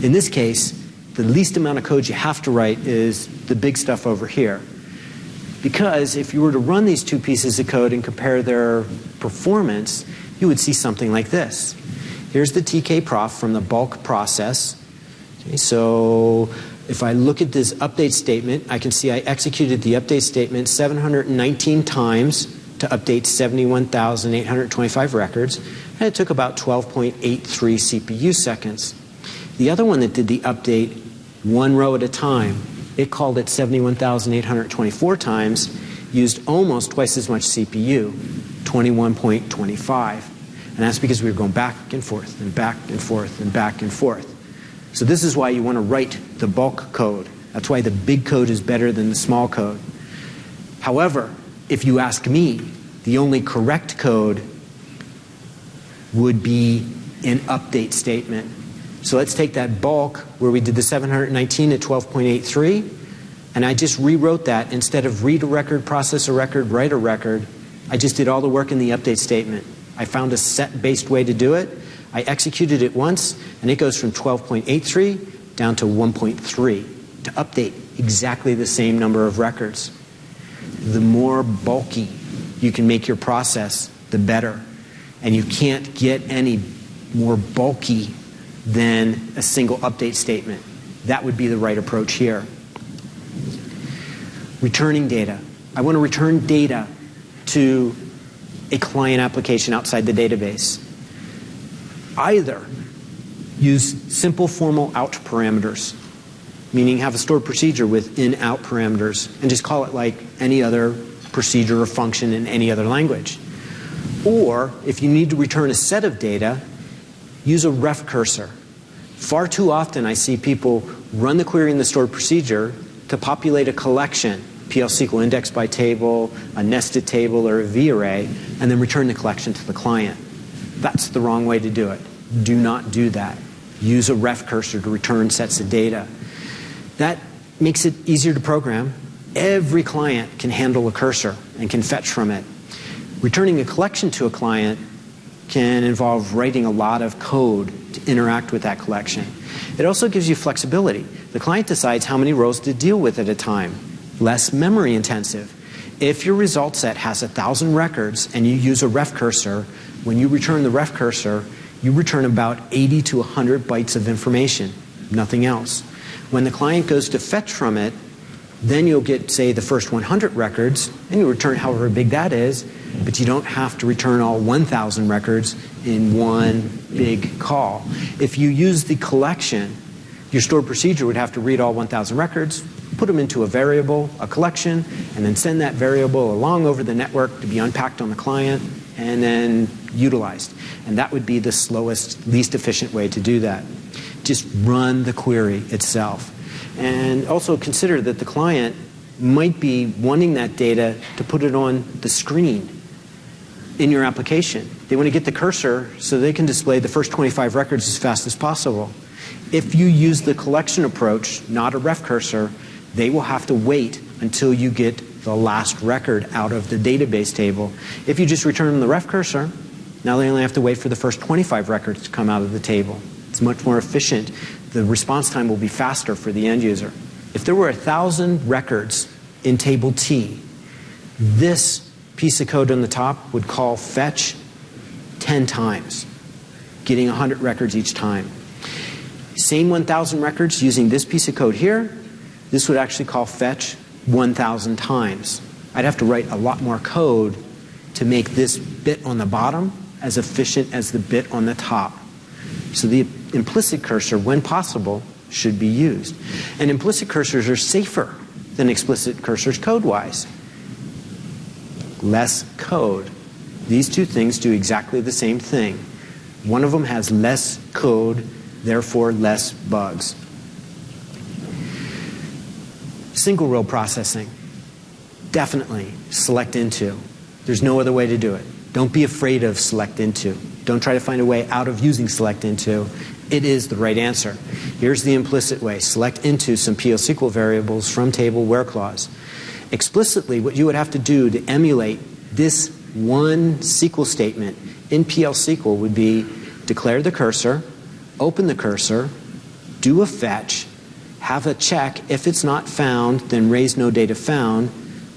In this case, the least amount of code you have to write is the big stuff over here. Because if you were to run these two pieces of code and compare their performance, you would see something like this. Here's the TK prof from the bulk process. Okay, so if I look at this update statement, I can see I executed the update statement 719 times to update 71,825 records, and it took about 12.83 CPU seconds. The other one that did the update one row at a time, it called it 71,824 times, used almost twice as much CPU, 21.25. And that's because we were going back and forth and back and forth and back and forth. So this is why you want to write the bulk code. That's why the big code is better than the small code. However, if you ask me, the only correct code would be an update statement. So let's take that bulk where we did the 719 at 12.83, and I just rewrote that. Instead of read a record, process a record, write a record, I just did all the work in the update statement. I found a set-based way to do it. I executed it once, and it goes from 12.83 down to 1.3 to update exactly the same number of records. The more bulky you can make your process, the better. And you can't get any more bulky than a single update statement. That would be the right approach here. Returning data. I want to return data to a client application outside the database. Either use simple formal out parameters, meaning have a stored procedure with in-out parameters, and just call it like any other procedure or function in any other language. Or, if you need to return a set of data, use a ref cursor. Far too often I see people run the query in the stored procedure to populate a collection, PL/SQL index by table, a nested table, or a V-array, and then return the collection to the client. That's the wrong way to do it. Do not do that. Use a ref cursor to return sets of data. That makes it easier to program. Every client can handle a cursor and can fetch from it. Returning a collection to a client can involve writing a lot of code to interact with that collection. It also gives you flexibility. The client decides how many rows to deal with at a time. Less memory intensive. If your result set has 1,000 records and you use a ref cursor, when you return the ref cursor, you return about 80 to 100 bytes of information, nothing else. When the client goes to fetch from it, then you'll get, say, the first 100 records, and you'll return however big that is, but you don't have to return all 1,000 records in one big call. If you use the collection, your stored procedure would have to read all 1,000 records, put them into a variable, a collection, and then send that variable along over the network to be unpacked on the client and then utilized. And that would be the slowest, least efficient way to do that. Just run the query itself. And also consider that the client might be wanting that data to put it on the screen in your application. They want to get the cursor so they can display the first 25 records as fast as possible. If you use the collection approach, not a ref cursor, they will have to wait until you get the last record out of the database table. If you just return them the ref cursor, now they only have to wait for the first 25 records to come out of the table. It's much more efficient. The response time will be faster for the end user. If there were 1,000 records in table T, this piece of code on the top would call fetch 10 times, getting 100 records each time. Same 1,000 records using this piece of code here, this would actually call fetch 1,000 times. I'd have to write a lot more code to make this bit on the bottom as efficient as the bit on the top. So the implicit cursor, when possible, should be used. And implicit cursors are safer than explicit cursors code-wise. Less code. These two things do exactly the same thing. One of them has less code, therefore less bugs. Single row processing. Definitely select into. There's no other way to do it. Don't be afraid of select into. Don't try to find a way out of using select into. It is the right answer. Here's the implicit way. Select into some PL/SQL variables from table where clause. Explicitly, what you would have to do to emulate this one SQL statement in PL/SQL would be declare the cursor, open the cursor, do a fetch, have a check. If it's not found, then raise no data found.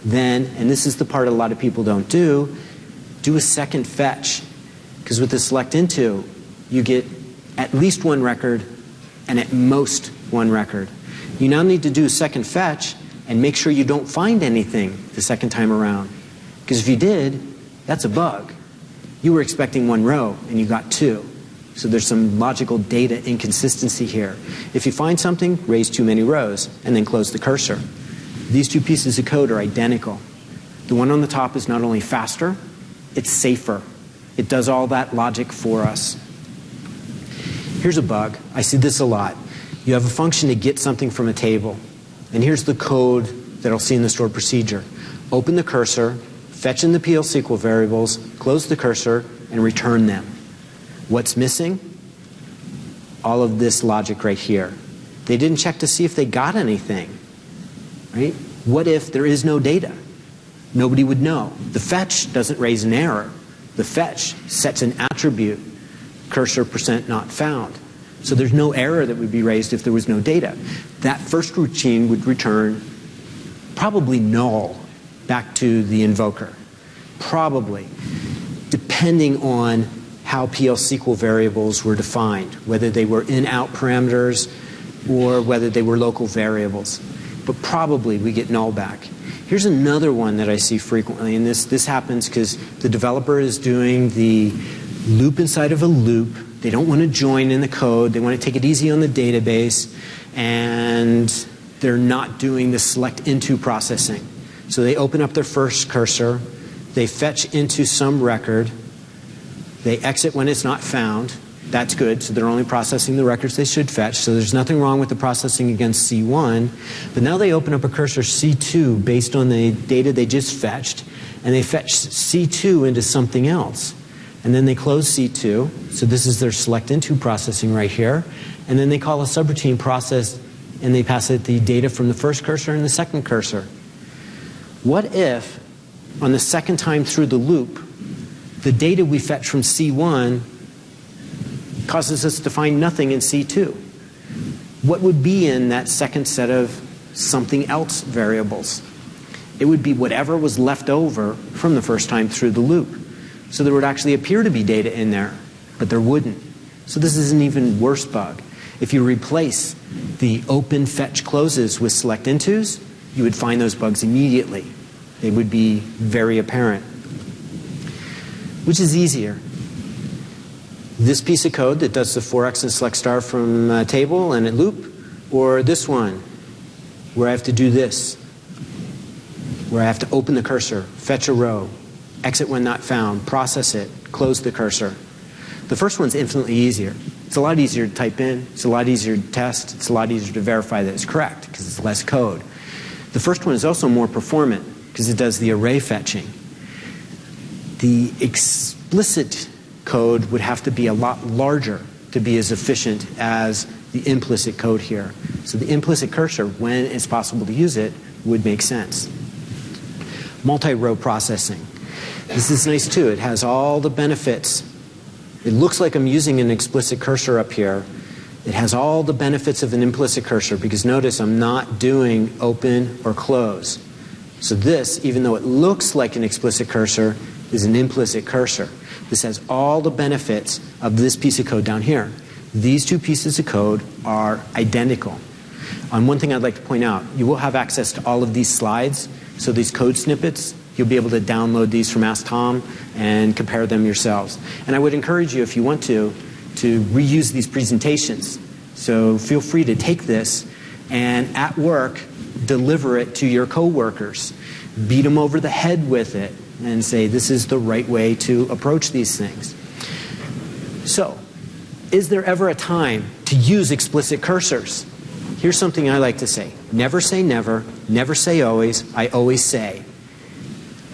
Then, and this is the part a lot of people don't do a second fetch. Because with the select into, you get at least one record and at most one record. You now need to do a second fetch and make sure you don't find anything the second time around. Because if you did, that's a bug. You were expecting one row and you got two. So there's some logical data inconsistency here. If you find something, raise too many rows and then close the cursor. These two pieces of code are identical. The one on the top is not only faster, it's safer. It does all that logic for us. Here's a bug. I see this a lot. You have a function to get something from a table. And here's the code that I'll see in the stored procedure. Open the cursor, fetch in the PL/SQL variables, close the cursor, and return them. What's missing? All of this logic right here. They didn't check to see if they got anything. Right? What if there is no data? Nobody would know. The fetch doesn't raise an error. The fetch sets an attribute, cursor % not found. So there's no error that would be raised if there was no data. That first routine would return probably null back to the invoker. Probably. Depending on how PL/SQL variables were defined, whether they were in-out parameters or whether they were local variables. But probably we get null back. Here's another one that I see frequently, and this happens because the developer is doing the loop inside of a loop. They don't want to join in the code. They want to take it easy on the database, and they're not doing the select into processing. So they open up their first cursor, they fetch into some record, they exit when it's not found. That's good, so they're only processing the records they should fetch, so there's nothing wrong with the processing against C1. But now they open up a cursor C2 based on the data they just fetched, and they fetch C2 into something else. And then they close C2, so this is their select into processing right here. And then they call a subroutine process, and they pass it the data from the first cursor and the second cursor. What if, on the second time through the loop, the data we fetch from C1 causes us to find nothing in C2? What would be in that second set of something else variables? It would be whatever was left over from the first time through the loop. So there would actually appear to be data in there, but there wouldn't. So this is an even worse bug. If you replace the open fetch closes with select intos, you would find those bugs immediately. They would be very apparent. Which is easier? This piece of code that does the 4x and select star from a table and a loop, or this one where I have to do this, where I have to open the cursor, fetch a row, exit when not found, process it, close the cursor. The first one's infinitely easier. It's a lot easier to type in, it's a lot easier to test, it's a lot easier to verify that it's correct because it's less code. The first one is also more performant because it does the array fetching. The explicit code would have to be a lot larger to be as efficient as the implicit code here. So the implicit cursor, when it's possible to use it, would make sense. Multi-row processing. This is nice too. It has all the benefits. It looks like I'm using an explicit cursor up here. It has all the benefits of an implicit cursor because notice I'm not doing open or close. So this, even though it looks like an explicit cursor, is an implicit cursor. This has all the benefits of this piece of code down here. These two pieces of code are identical. One thing I'd like to point out, you will have access to all of these slides, so these code snippets, you'll be able to download these from Ask Tom and compare them yourselves. And I would encourage you, if you want to reuse these presentations. So feel free to take this and at work, deliver it to your coworkers. Beat them over the head with it and say, this is the right way to approach these things. So, is there ever a time to use explicit cursors? Here's something I like to say. Never say never. Never say always. I always say.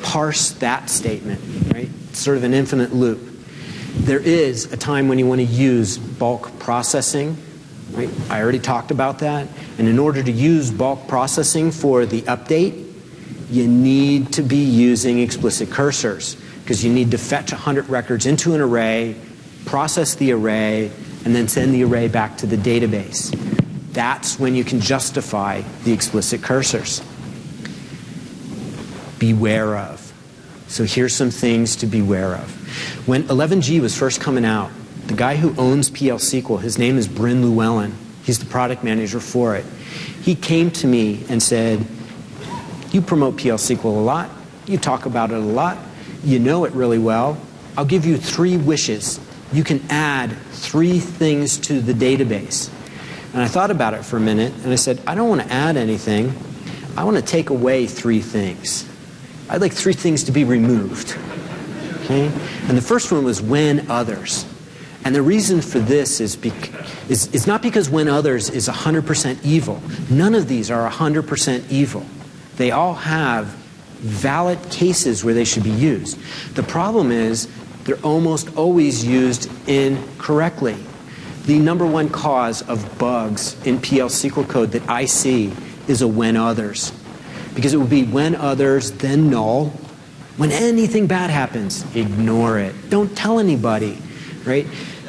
Parse that statement, right? It's sort of an infinite loop. There is a time when you want to use bulk processing, right? I already talked about that. And in order to use bulk processing for the update, you need to be using explicit cursors because you need to fetch 100 records into an array, process the array, and then send the array back to the database. That's when you can justify the explicit cursors. Beware of. So here's some things to beware of. When 11G was first coming out, the guy who owns PL SQL, his name is Bryn Llewellyn. He's the product manager for it. He came to me and said, you promote PL SQL a lot. You talk about it a lot. You know it really well. I'll give you 3 wishes. You can add 3 things to the database. And I thought about it for a minute, and I said, I don't want to add anything. I want to take away 3 things. I'd like 3 things to be removed. Okay? And the first one was when others. And the reason for this is not because when others is 100% evil. None of these are 100% evil. They all have valid cases where they should be used. The problem is they're almost always used incorrectly. The #1 cause of bugs in PL SQL code that I see is a when others. Because it would be when others, then null. When anything bad happens, ignore it. Don't tell anybody, right?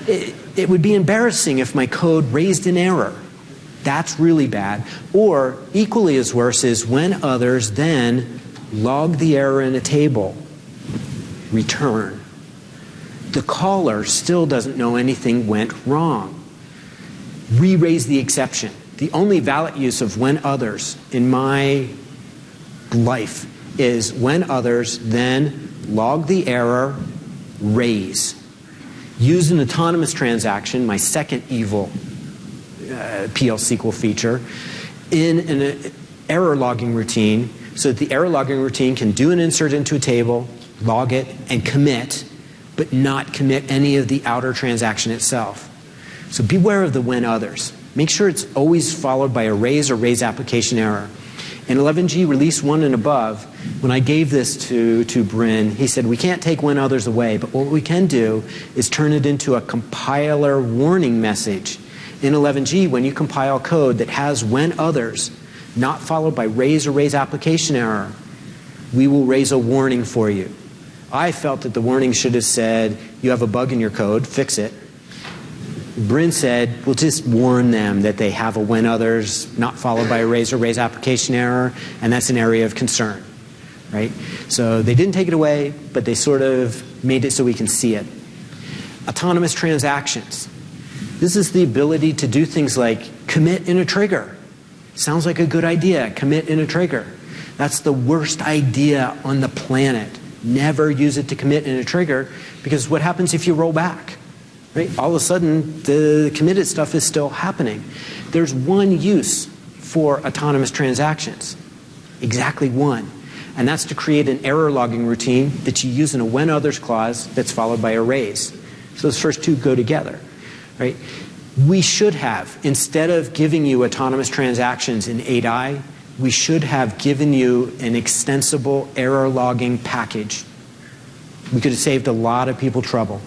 It would be embarrassing if my code raised an error. That's really bad. Or, equally as worse, is when others, then log the error in a table, return. The caller still doesn't know anything went wrong. Re-raise the exception. The only valid use of when others in my life is when others, then log the error, raise. Use an autonomous transaction, my second evil PL SQL feature, in an error logging routine so that the error logging routine can do an insert into a table, log it, and commit, but not commit any of the outer transaction itself. So beware of the when others. Make sure it's always followed by a raise or raise application error. In 11G release 1 and above, when I gave this to Bryn, he said, we can't take when others away, but what we can do is turn it into a compiler warning message. In 11G, when you compile code that has when others, not followed by raise or raise application error, we will raise a warning for you. I felt that the warning should have said, you have a bug in your code, fix it. Bryn said, we'll just warn them that they have a when others, not followed by a raise or raise application error, and that's an area of concern, right? So they didn't take it away, but they sort of made it so we can see it. Autonomous transactions. This is the ability to do things like commit in a trigger. Sounds like a good idea, commit in a trigger. That's the worst idea on the planet. Never use it to commit in a trigger, because what happens if you roll back? Right? All of a sudden, the committed stuff is still happening. There's one use for autonomous transactions, exactly one, and that's to create an error logging routine that you use in a when others clause that's followed by a raise. So those first two go together, right? We should have, instead of giving you autonomous transactions in 8i, we should have given you an extensible error logging package. We could have saved a lot of people trouble,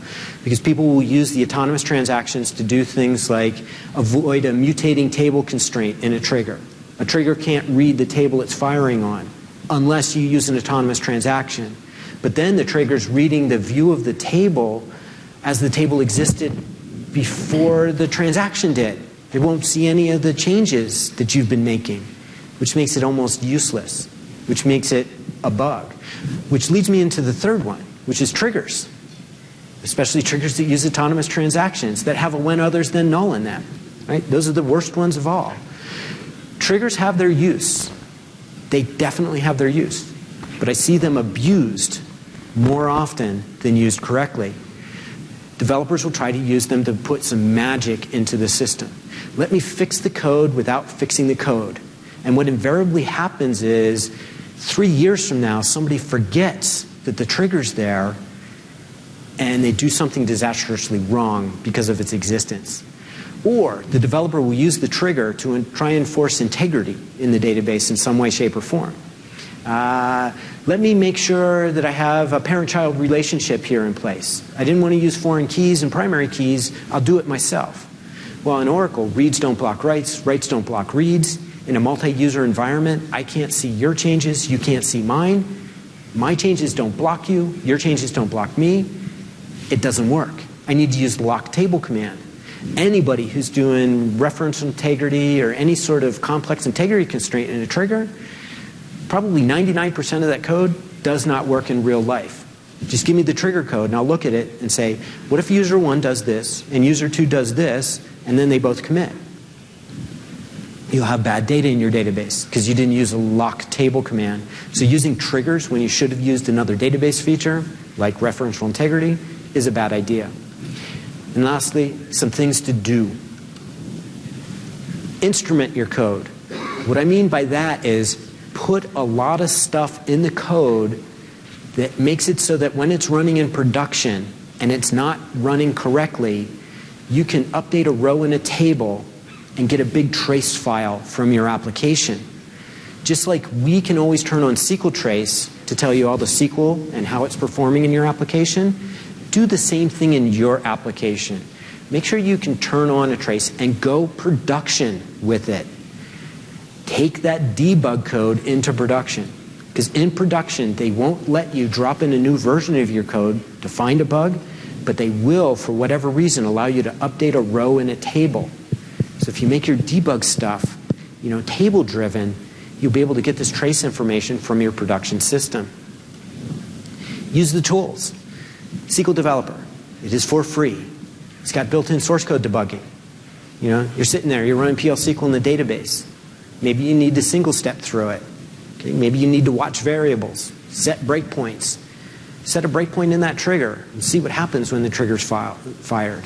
because people will use the autonomous transactions to do things like avoid a mutating table constraint in a trigger. A trigger can't read the table it's firing on unless you use an autonomous transaction. But then the trigger's reading the view of the table as the table existed before the transaction did. It won't see any of the changes that you've been making, which makes it almost useless, which makes it a bug. Which leads me into the third one, which is triggers. especially triggers that use autonomous transactions that have a when others then null in them. Right? Those are the worst ones of all. Triggers have their use. They definitely have their use. But I see them abused more often than used correctly. Developers will try to use them to put some magic into the system. Let me fix the code without fixing the code. And what invariably happens is 3 years from now, somebody forgets that the trigger's there and they do something disastrously wrong because of its existence. Or the developer will use the trigger to try and enforce integrity in the database in some way, shape, or form. Let me make sure that I have a parent-child relationship here in place. I didn't want to use foreign keys and primary keys. I'll do it myself. Well, in Oracle, reads don't block writes, writes don't block reads. In a multi-user environment, I can't see your changes, you can't see mine. My changes don't block you, your changes don't block me. It doesn't work. I need to use the lock table command. Anybody who's doing referential integrity or any sort of complex integrity constraint in a trigger, probably 99% of that code does not work in real life. Just give me the trigger code and I'll look at it and say, what if user 1 does this and user 2 does this, and then they both commit? You'll have bad data in your database because you didn't use a lock table command. So using triggers when you should have used another database feature, like referential integrity, is a bad idea. And lastly, some things to do. Instrument your code. What I mean by that is put a lot of stuff in the code that makes it so that when it's running in production and it's not running correctly, you can update a row in a table and get a big trace file from your application. Just like we can always turn on SQL trace to tell you all the SQL and how it's performing in your application, do the same thing in your application. Make sure you can turn on a trace and go production with it. Take that debug code into production. Because in production, they won't let you drop in a new version of your code to find a bug, but they will, for whatever reason, allow you to update a row in a table. So if you make your debug stuff, table-driven, you'll be able to get this trace information from your production system. Use the tools. SQL Developer, it is for free. It's got built-in source code debugging. You're sitting there, you're running PL SQL in the database. Maybe you need to single step through it. Okay? Maybe you need to watch variables, set breakpoints. Set a breakpoint in that trigger and see what happens when the trigger's fired.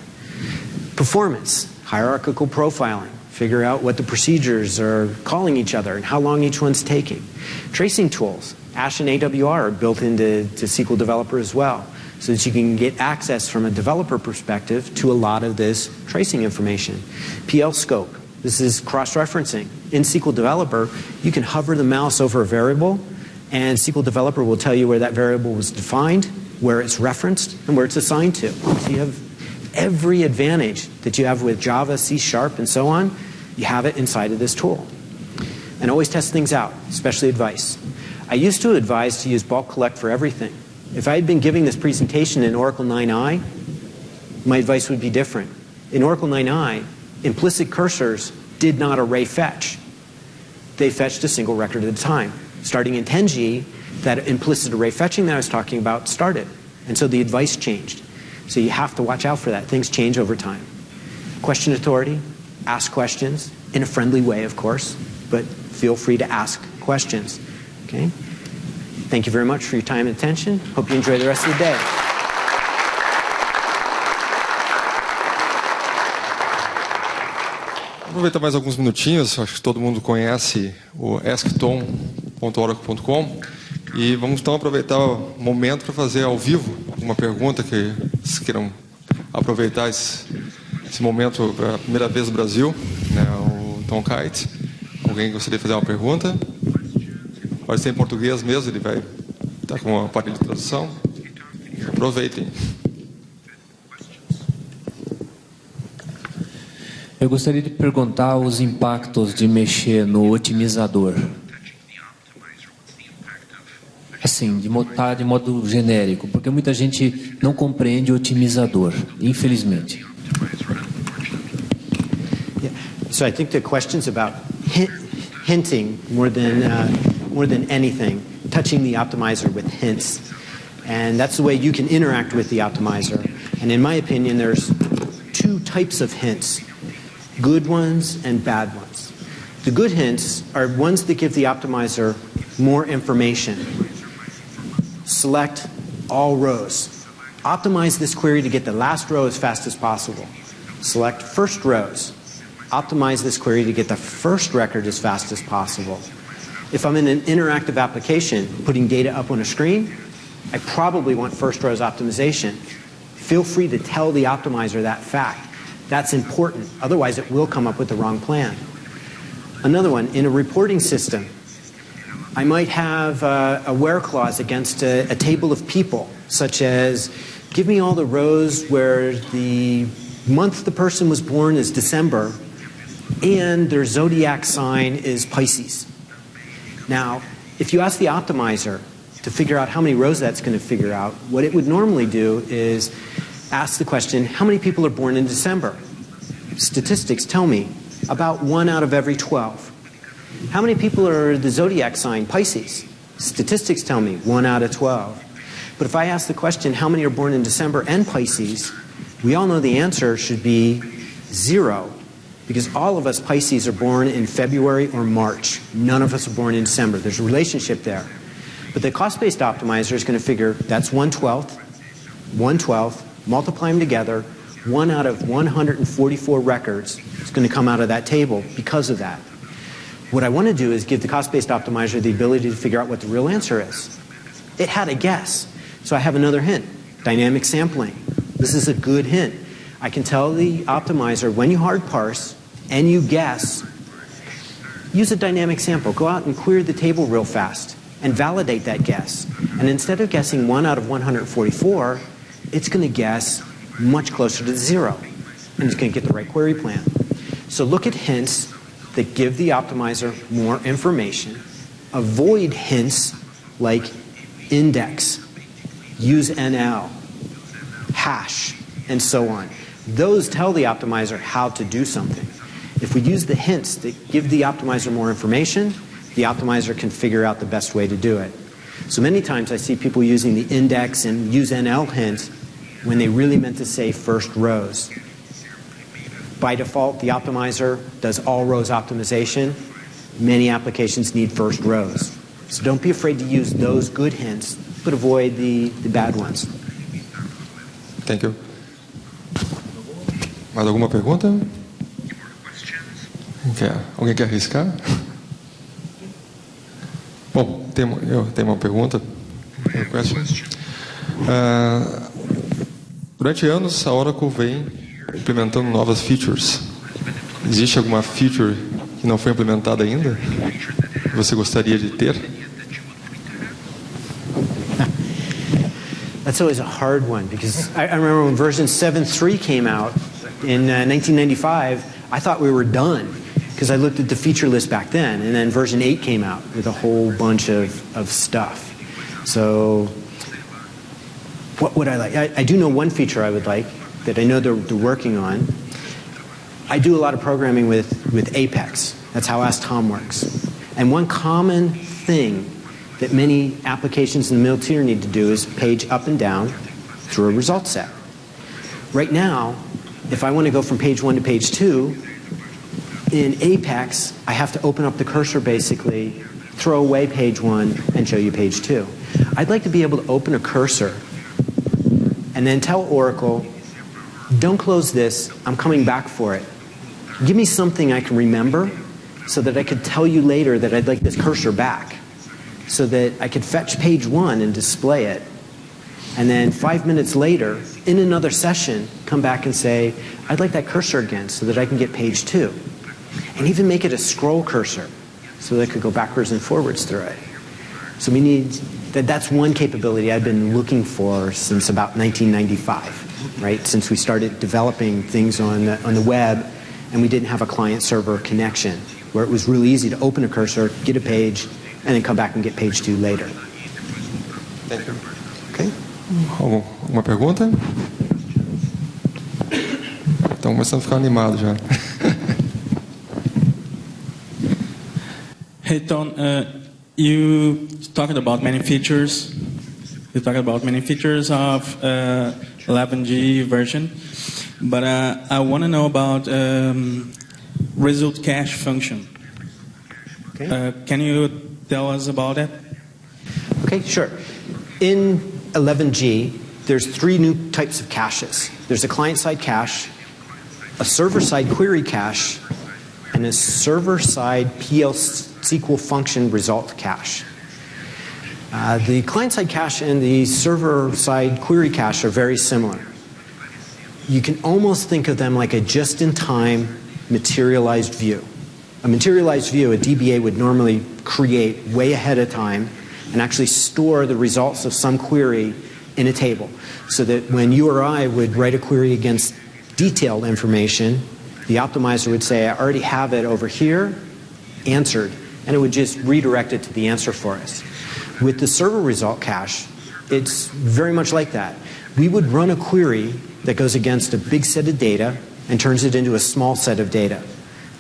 Performance, hierarchical profiling. Figure out what the procedures are calling each other and how long each one's taking. Tracing tools, Ash and AWR are built into SQL Developer as well, so that you can get access from a developer perspective to a lot of this tracing information. PL scope, this is cross-referencing. In SQL Developer, you can hover the mouse over a variable, and SQL Developer will tell you where that variable was defined, where it's referenced, and where it's assigned to. So you have every advantage that you have with Java, C#, and so on. You have it inside of this tool. And always test things out, especially advice. I used to advise to use bulk collect for everything. If I had been giving this presentation in Oracle 9i, my advice would be different. In Oracle 9i, implicit cursors did not array fetch. They fetched a single record at a time. Starting in 10G, that implicit array fetching that I was talking about started. And so the advice changed. So you have to watch out for that. Things change over time. Question authority, ask questions in a friendly way, of course, but feel free to ask questions. Okay? Thank you very much for your time and attention. Hope you enjoy the rest of the day. Vou aproveitar mais alguns minutinhos, acho que todo mundo conhece o asktom.oracle.com e vamos então aproveitar o momento para fazer ao vivo alguma pergunta que vocês queiram aproveitar esse momento para a primeira vez no Brasil, né, o Tom Kyte. Alguém gostaria de fazer uma pergunta? Pode ser em português mesmo, ele vai estar com um aparelho de tradução. Aproveitem. Eu gostaria de perguntar os impactos de mexer no otimizador. Assim, de modo genérico, porque muita gente não compreende o otimizador, infelizmente. Yeah. So I think the question's about hinting more than anything, touching the optimizer with hints. And that's the way you can interact with the optimizer. And in my opinion, there's two types of hints, good ones and bad ones. The good hints are ones that give the optimizer more information. Select all rows. Optimize this query to get the last row as fast as possible. Select first rows. Optimize this query to get the first record as fast as possible. If I'm in an interactive application putting data up on a screen, I probably want first rows optimization. Feel free to tell the optimizer that fact. That's important. Otherwise, it will come up with the wrong plan. Another one, in a reporting system, I might have a where clause against a table of people, such as give me all the rows where the month the person was born is December and their zodiac sign is Pisces. Now, if you ask the optimizer to figure out how many rows that's going to figure out, what it would normally do is ask the question, how many people are born in December? Statistics tell me about 1 out of every 12. How many people are the zodiac sign Pisces? Statistics tell me 1 out of 12. But if I ask the question, how many are born in December and Pisces, we all know the answer should be 0, because all of us Pisces are born in February or March. None of us are born in December. There's a relationship there. But the cost-based optimizer is going to figure that's 1/12, multiply them together, 1 out of 144 records is going to come out of that table because of that. What I want to do is give the cost-based optimizer the ability to figure out what the real answer is. It had a guess. So I have another hint, dynamic sampling. This is a good hint. I can tell the optimizer when you hard parse and you guess, use a dynamic sample. Go out and query the table real fast and validate that guess. And instead of guessing 1 out of 144, it's going to guess much closer to 0. And it's going to get the right query plan. So look at hints that give the optimizer more information. Avoid hints like index, use NL, hash, and so on. Those tell the optimizer how to do something. If we use the hints that give the optimizer more information, the optimizer can figure out the best way to do it. So many times I see people using the index and use NL hint when they really meant to say first rows. By default, the optimizer does all rows optimization. Many applications need first rows. So don't be afraid to use those good hints, but avoid the bad ones. Thank you. Mais alguma pergunta? Alguém quer arriscar? Bom, eu tenho uma pergunta. Durante anos, a Oracle vem implementando novas features. Existe alguma feature que não foi implementada ainda? Que você gostaria de ter? That's always a hard one, because I remember when version 7.3 came out in 1995, I thought we were done, because I looked at the feature list back then, and then version 8 came out with a whole bunch of stuff. So what would I like? I do know one feature I would like that I know they're working on. I do a lot of programming with Apex. That's how Ask Tom works. And one common thing that many applications in the middle tier need to do is page up and down through a result set. Right now, if I want to go from page 1 to page 2, in Apex, I have to open up the cursor basically, throw away page 1, and show you page 2. I'd like to be able to open a cursor and then tell Oracle, don't close this, I'm coming back for it. Give me something I can remember so that I could tell you later that I'd like this cursor back, so that I could fetch page 1 and display it, and then 5 minutes later, in another session, come back and say, I'd like that cursor again so that I can get page 2. And even make it a scroll cursor so that I could go backwards and forwards through it. So we need, that's one capability I've been looking for since about 1995, right? Since we started developing things on the web and we didn't have a client-server connection, where it was really easy to open a cursor, get a page, and then come back and get page 2 later. Thank you. Okay? Alguma pergunta? Estão começando a ficar animados já. Hey Tom, you talked about many features. You talked about many features of 11G version, but I want to know about result cache function. Okay. Can you tell us about that? Okay, sure. In 11G, there's three new types of caches. There's a client-side cache, a server-side query cache, and a server-side PL SQL function result cache. The client-side cache and the server-side query cache are very similar. You can almost think of them like a just-in-time materialized view. A materialized view, a DBA would normally create way ahead of time and actually store the results of some query in a table, so that when you or I would write a query against detailed information, the optimizer would say, I already have it over here, answered, and it would just redirect it to the answer for us. With the server result cache, it's very much like that. We would run a query that goes against a big set of data and turns it into a small set of data.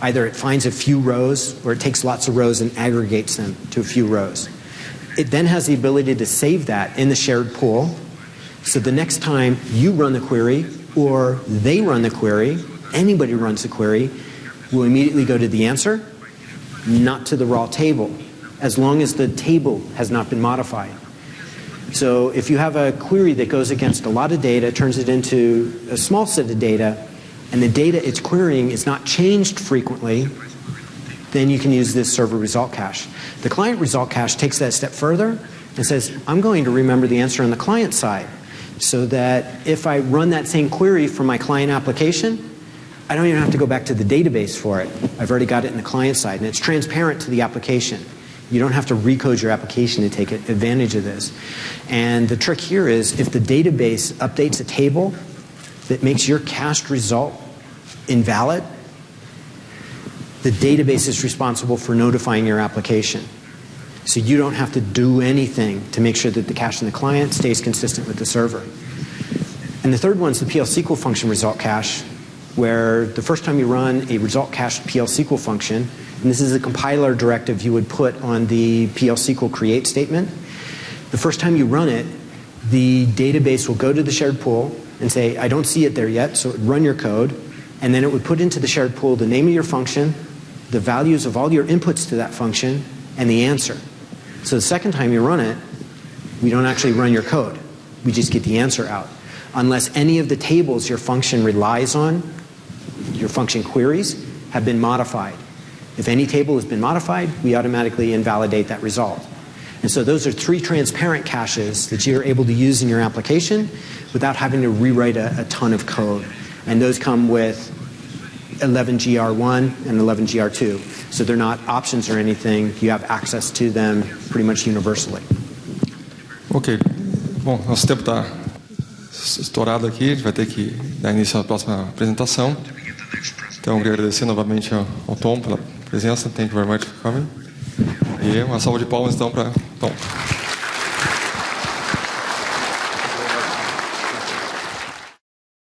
Either it finds a few rows, or it takes lots of rows and aggregates them to a few rows. It then has the ability to save that in the shared pool, so the next time you run the query, or they run the query, anybody runs the query, will immediately go to the answer, not to the raw table, as long as the table has not been modified. So if you have a query that goes against a lot of data, turns it into a small set of data, and the data it's querying is not changed frequently, then you can use this server result cache. The client result cache takes that a step further and says, I'm going to remember the answer on the client side, so that if I run that same query from my client application, I don't even have to go back to the database for it. I've already got it in the client side, and it's transparent to the application. You don't have to recode your application to take advantage of this. And the trick here is, if the database updates a table that makes your cached result invalid, the database is responsible for notifying your application. So you don't have to do anything to make sure that the cache in the client stays consistent with the server. And the third one is the PL SQL function result cache, where the first time you run a result cached PL SQL function, and this is a compiler directive you would put on the PL SQL create statement, the first time you run it, the database will go to the shared pool and say, I don't see it there yet, so it would run your code, and then it would put into the shared pool the name of your function, the values of all your inputs to that function, and the answer. So the second time you run it, we don't actually run your code. We just get the answer out. Unless any of the tables your function relies on, your function queries, have been modified. If any table has been modified, we automatically invalidate that result. And so those are three transparent caches that you're able to use in your application without having to rewrite a ton of code. And those come with 11GR1 and 11GR2. So they're not options or anything. You have access to them pretty much universally. Ok. Bom, nosso tempo está estourado aqui. A gente vai ter que dar início à próxima apresentação. Então, eu queria agradecer novamente ao Tom pela presença. Thank you very much for coming. E uma salva de palmas, então, para Tom.